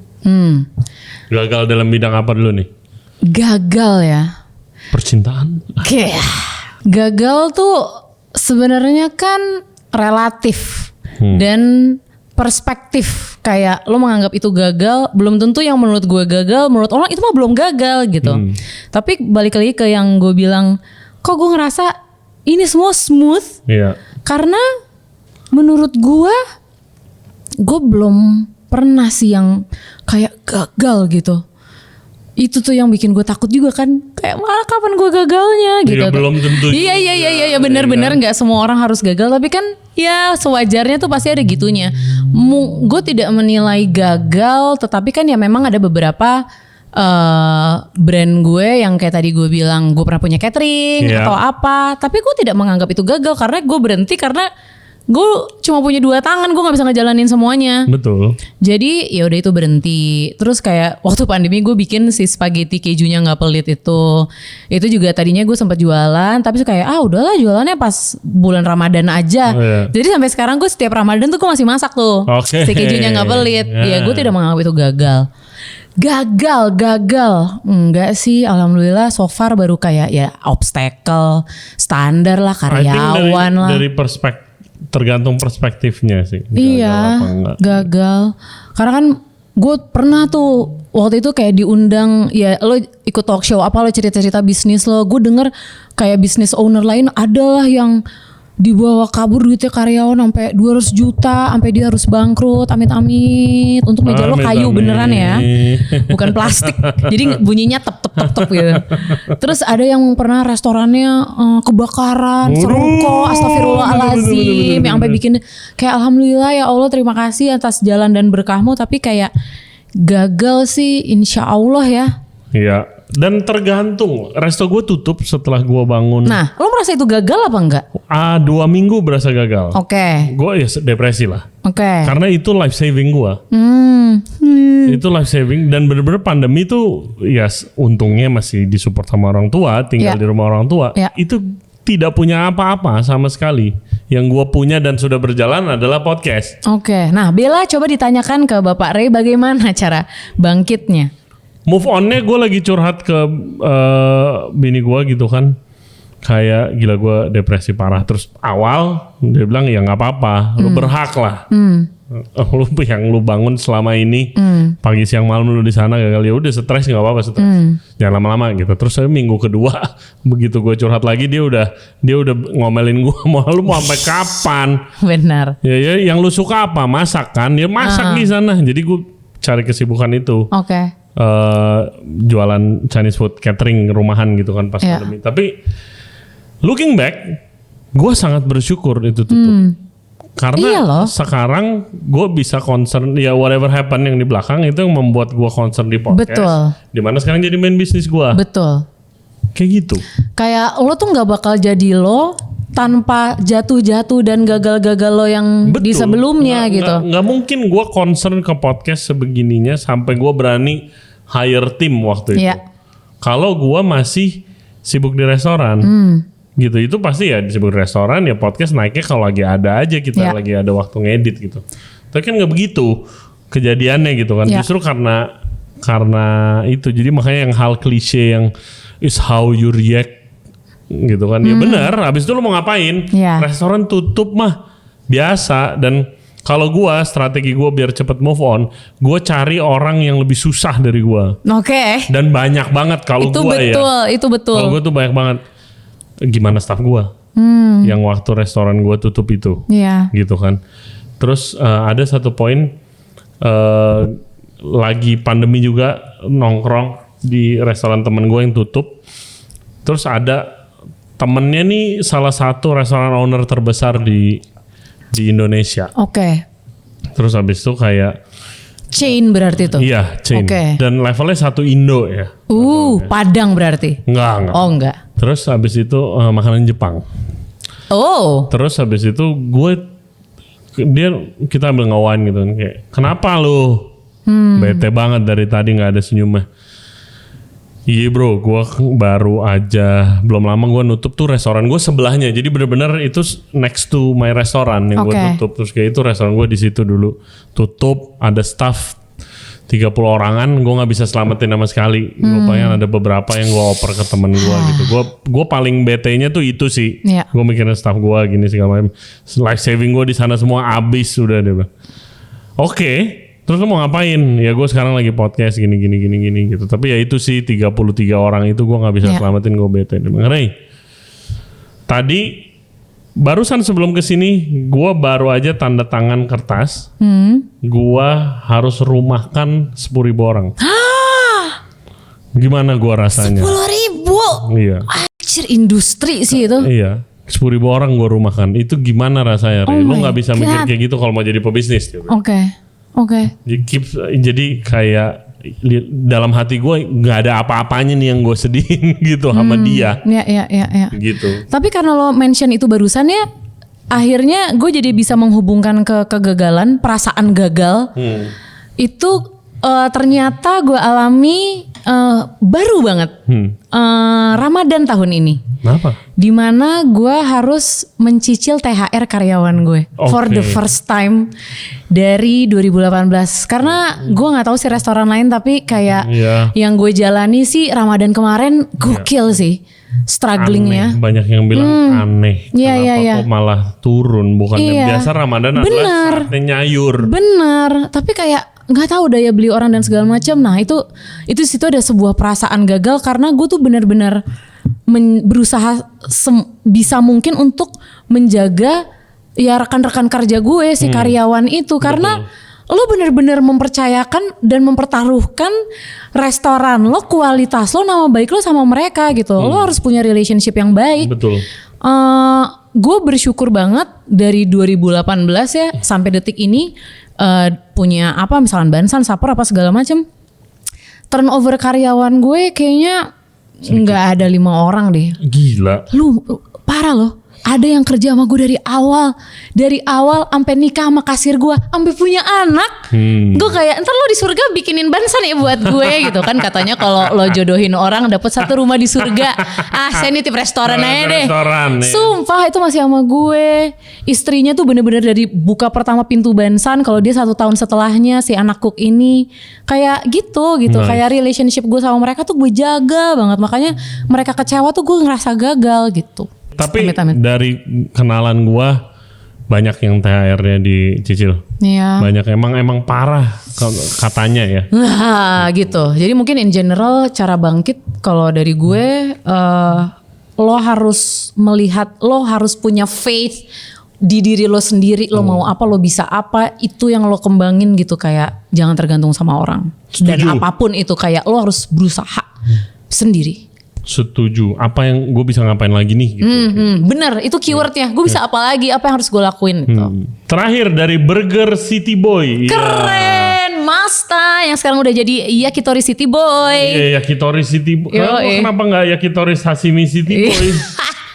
Gagal dalam bidang apa dulu nih? Gagal ya. Percintaan? Oke. Gagal tuh sebenarnya kan relatif dan perspektif. Kayak lo menganggap itu gagal, belum tentu yang menurut gue gagal, menurut orang itu mah belum gagal gitu. Tapi balik lagi ke yang gue bilang, kok gue ngerasa ini semua smooth? Iya. Karena menurut gue belum pernah sih yang kayak gagal gitu. Itu tuh yang bikin gue takut juga kan, kayak malah kapan gue gagalnya gitu. Iya, belum tentu. Iya benar-benar nggak semua orang harus gagal, tapi kan ya sewajarnya tuh pasti ada gitunya. Gue tidak menilai gagal, tetapi kan ya memang ada beberapa brand gue yang kayak tadi gue bilang gue pernah punya catering atau apa, tapi gue tidak menganggap itu gagal karena gue berhenti karena gue cuma punya 2 tangan, gue nggak bisa ngejalanin semuanya. Betul. Jadi ya udah itu berhenti. Terus kayak waktu pandemi gue bikin si spaghetti kejunya nggak pelit itu juga tadinya gue sempat jualan, tapi kayak udahlah jualannya pas bulan Ramadan aja. Jadi sampai sekarang gue setiap Ramadan tuh gue masih masak tuh. Si kejunya nggak pelit. Ya gue tidak menganggap itu gagal. Gagal enggak sih, alhamdulillah so far baru kayak ya obstacle standar lah, karyawan lah. Dari tergantung perspektifnya sih. Iya, gagal. Karena kan gue pernah tuh waktu itu kayak diundang, ya lo ikut talk show apa, lo cerita-cerita bisnis lo. Gue denger kayak bisnis owner lain adalah yang dibawa kabur duitnya karyawan sampai 200 juta, sampai dia harus bangkrut, amit-amit. Untuk meja lo kayu beneran ya, bukan plastik. Jadi bunyinya tep gitu. Terus ada yang pernah restorannya kebakaran, seruko, astagfirullahalazim, yang sampai bikin kayak alhamdulillah ya Allah terima kasih atas jalan dan berkahmu, tapi kayak gagal sih insya Allah ya. Iya. Dan tergantung, resto gue tutup setelah gue bangun. Nah, lo merasa itu gagal apa enggak? 2 minggu berasa gagal. Oke. Gue ya depresi lah. Oke. Karena itu life saving gue. Itu life saving, dan bener-bener pandemi tuh ya untungnya masih disupport sama orang tua, tinggal di rumah orang tua. Itu tidak punya apa-apa sama sekali. Yang gue punya dan sudah berjalan adalah podcast. Oke. Nah, Bella coba ditanyakan ke Bapak Ray bagaimana cara bangkitnya. Move on-nya gue lagi curhat ke bini gue gitu kan. Kayak gila gue depresi parah. Terus awal dia bilang ya gak apa-apa. Lu berhak lah. Lu yang lu bangun selama ini. Pagi siang malam lu di sana gagal. Ya udah stres gak apa-apa stres. Jangan lama-lama gitu. Terus minggu kedua begitu gue curhat lagi dia udah ngomelin gue. Lu mau sampai kapan? Benar. Ya yang lu suka apa? Masak kan? Ya masak di sana. Jadi gue cari kesibukan itu. Oke. Jualan Chinese food catering rumahan gitu kan pas pandemi. Tapi looking back, gue sangat bersyukur itu tutup. Karena sekarang gue bisa concern ya whatever happen yang di belakang itu yang membuat gue concern di podcast. Betul. Dimana sekarang jadi main bisnis gue. Betul. Kayak gitu. Kayak lo tuh nggak bakal jadi lo tanpa jatuh-jatuh dan gagal-gagal lo yang di sebelumnya gitu. Nggak mungkin gue concern ke podcast sebegininya sampai gue berani hire tim waktu itu. Kalau gue masih sibuk di restoran, gitu itu pasti ya sibuk di restoran ya podcast naiknya kalau lagi ada aja kita lagi ada waktu ngedit gitu. Tapi kan nggak begitu kejadiannya gitu kan. Justru karena itu jadi makanya yang hal klise yang is how you react gitu kan. Ya benar, habis itu lo mau ngapain? Restoran tutup mah biasa. Dan kalau strategi gue biar cepet move on, gue cari orang yang lebih susah dari gue. Oke. Dan banyak banget kalau gue ya. Itu betul. Kalau gue tuh banyak banget. Gimana staff gue? Yang waktu restoran gue tutup itu. Gitu kan. Terus ada satu poin lagi pandemi juga nongkrong di restoran temen gue yang tutup. Terus ada temennya nih salah satu restoran owner terbesar di di Indonesia. Oke. Terus habis itu kayak Chain berarti tuh? Iya, chain. Oke. Dan levelnya satu Indo ya. Padang berarti? Enggak. Oh enggak. Terus habis itu makanan Jepang. Oh. Terus habis itu kita ambil ngawan gitu kan, kayak kenapa lu bete banget dari tadi nggak ada senyumnya. Iya bro, gue baru aja belum lama gue nutup tuh restoran gue sebelahnya. Jadi bener-bener itu next to my restoran yang gue tutup. Terus kayak itu restoran gue di situ dulu tutup, ada staff 30 orangan, gue nggak bisa selamatin sama sekali. Gue pengen ada beberapa yang gue oper ke temen gue gitu. Gue paling bete-nya tuh itu sih. Yeah. Gue mikirin staff gue gini segala macam. Life saving gue di sana semua abis sudah deh. Oke. Terus lo mau ngapain? Ya gue sekarang lagi podcast gini gitu. Tapi ya itu sih 33 orang itu gue nggak bisa selamatin, gue bete. Ray, tadi barusan sebelum kesini gue baru aja tanda tangan kertas. Gue harus rumahkan 10.000 orang. Gimana gue rasanya? 10.000? Iya. Anjir, industri sih itu. Iya. 10.000 orang gue rumahkan. Itu gimana rasanya, Ray? Lo nggak bisa mikir kayak gitu kalau mau jadi pebisnis. Oke. Jadi kayak dalam hati gue nggak ada apa-apanya nih yang gue sedihin gitu sama dia. Iya. Gitu. Tapi karena lo mention itu barusan ya, akhirnya gue jadi bisa menghubungkan ke kegagalan, perasaan gagal. Itu ternyata gue alami baru banget. Ramadan tahun ini. Kenapa? Dimana gue harus mencicil THR karyawan gue for the first time dari 2018. Karena gue nggak tahu sih restoran lain, tapi kayak yang gue jalani sih Ramadan kemarin gokil sih, strugglingnya. Banyak yang bilang aneh. Kenapa kok malah turun? Bukannya biasa Ramadan adalah saatnya nyayur. Bener, tapi kayak nggak tahu daya beli orang dan segala macam. Nah itu situ ada sebuah perasaan gagal karena gue tuh benar-benar berusaha bisa mungkin untuk menjaga ya rekan-rekan kerja gue si karyawan itu. Karena lo benar-benar mempercayakan dan mempertaruhkan restoran lo, kualitas lo, nama baik lo sama mereka gitu. Lo harus punya relationship yang baik. Betul. Gue bersyukur banget dari 2018 ya sampai detik ini punya apa misalkan Bansan, Sapor apa segala macam. Turnover karyawan gue kayaknya nggak ada 5 orang deh. Gila. Lu parah loh. Ada yang kerja sama gue dari awal sampai nikah sama kasir gue, sampai punya anak. Gue kayak ntar lo di surga bikinin Bansan ya buat gue gitu kan, katanya kalau lo jodohin orang dapat satu rumah di surga. Saya nitip restoran aja deh. Sumpah itu masih sama gue. Istrinya tuh bener-bener dari buka pertama pintu Bansan, kalau dia 1 tahun setelahnya si anak cook ini kayak gitu. Kayak relationship gue sama mereka tuh gue jaga banget. Makanya mereka kecewa tuh gue ngerasa gagal gitu. Tapi dari kenalan gua banyak yang THR-nya dicicil. Iya. Banyak emang parah katanya ya. Nah, gitu. Jadi mungkin in general cara bangkit kalau dari gue lo harus melihat, lo harus punya faith di diri lo sendiri. Lo mau apa, lo bisa apa, itu yang lo kembangin gitu. Kayak jangan tergantung sama orang. Setuju. Dan apapun itu kayak lo harus berusaha sendiri. Setuju. Apa yang gue bisa ngapain lagi nih gitu. Bener, itu keywordnya. Gue bisa apa lagi, apa yang harus gue lakuin gitu. Terakhir dari Burger City Boy. Keren, Masta yang sekarang udah jadi Yakitori City Boy. Iya, Yakitori City Boy. Kenapa nggak Yakitori Sashimi City Boy?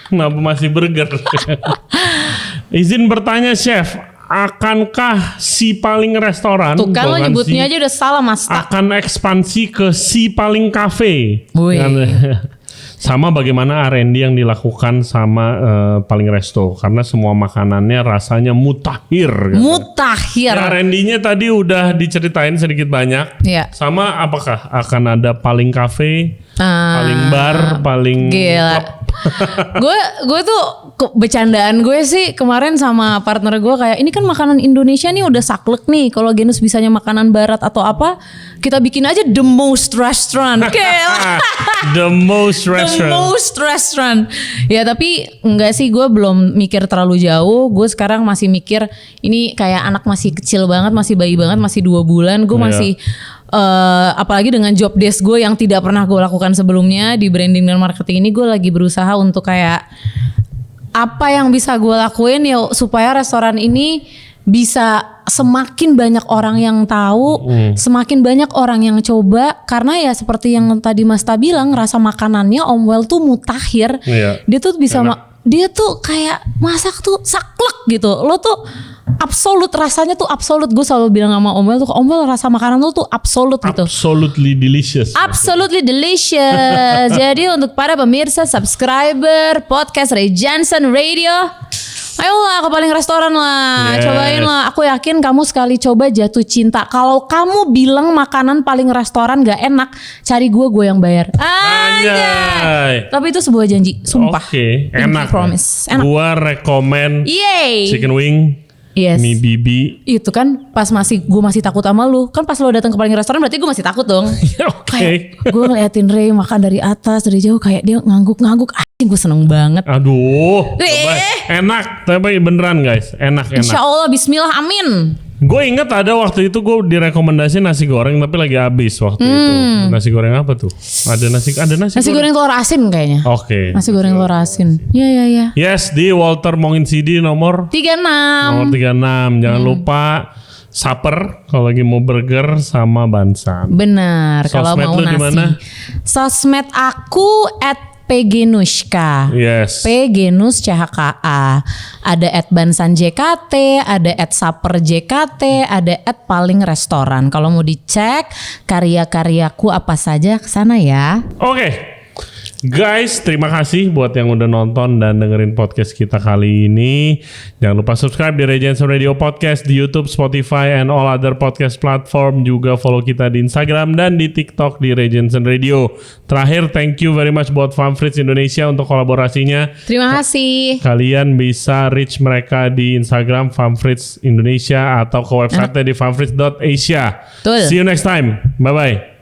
Kenapa masih burger? Izin bertanya Chef, akankah Si Paling Restoran, tuh kan lo nyebutnya aja udah salah Masta, akan ekspansi ke Si Paling Cafe? Sama bagaimana R&D yang dilakukan sama Paling Resto, karena semua makanannya rasanya mutakhir. Mutakhir. Ya, R&D-nya tadi udah diceritain sedikit banyak. Iya. Sama apakah akan ada Paling Cafe, Paling Bar, Paling Gila. Gue tuh bercandaan gue sih kemarin sama partner gue kayak ini kan makanan Indonesia nih udah saklek nih, kalau Genus bisanya makanan barat atau apa, kita bikin aja the most restaurant. The most restaurant. Ya tapi enggak sih, gue belum mikir terlalu jauh. Gue sekarang masih mikir ini kayak anak masih kecil banget, masih bayi banget, masih 2 bulan. Gue masih apalagi dengan job desk gue yang tidak pernah gue lakukan sebelumnya di branding dan marketing ini, gue lagi berusaha untuk kayak apa yang bisa gue lakuin ya supaya restoran ini bisa semakin banyak orang yang tahu, semakin banyak orang yang coba, karena ya seperti yang tadi Mas Ta bilang, rasa makanannya Om Well tuh mutakhir. Dia tuh bisa dia tuh kayak masak tuh saklek gitu. Lo tuh absolut, rasanya tuh absolut. Gue selalu bilang sama Om Well tuh, Om Well rasa makanan tuh absolut gitu. Absolutely delicious. Absolutely delicious. Jadi untuk para pemirsa, subscriber podcast Ray Jensen Radio, ayolah ke Paling Restoran lah, cobain lah. Aku yakin kamu sekali coba jatuh cinta. Kalau kamu bilang makanan Paling Restoran gak enak, cari gue yang bayar. Anjay. Tapi itu sebuah janji, sumpah. Oke, enak. Promise. Enak. Gue rekomen chicken wing. Yes. Mie bibi. Itu kan pas gue masih takut sama lu. Kan pas lu datang ke Paling Restoran berarti gue masih takut dong. Kayak gue ngeliatin Ray makan dari atas, dari jauh, kayak dia ngangguk-ngangguk. Gue seneng banget. Aduh. Enak. Tapi beneran guys. Enak. Insya Allah, bismillah, amin. Gue inget ada waktu itu gue direkomendasi nasi goreng tapi lagi habis waktu itu. Nasi goreng apa tuh? Ada nasi goreng telur asin kayaknya. Oke. Nasi goreng telur asin. Ya. Yes, di Walter Monginsidi nomor 36. Nomor 36. Jangan lupa supper kalau lagi mau burger sama bansan. Benar. Kalau mau nasi. Dimana? Sosmed aku @pgenuska. Yes. Pgenus CHKA. Ada @bansanjkt, ada @saperjkt, ada @paling restoran. Kalau mau dicek karya-karyaku apa saja, kesana ya. Oke. Guys, terima kasih buat yang udah nonton dan dengerin podcast kita kali ini. Jangan lupa subscribe di Ray Jensen Radio Podcast di YouTube, Spotify, and all other podcast platform. Juga follow kita di Instagram dan di TikTok di Ray Jensen Radio. Terakhir, thank you very much buat Farm Friends Indonesia untuk kolaborasinya. Terima kasih. Kalian bisa reach mereka di Instagram Farm Friends Indonesia atau ke website di farmfriends.asia. See you next time. Bye-bye.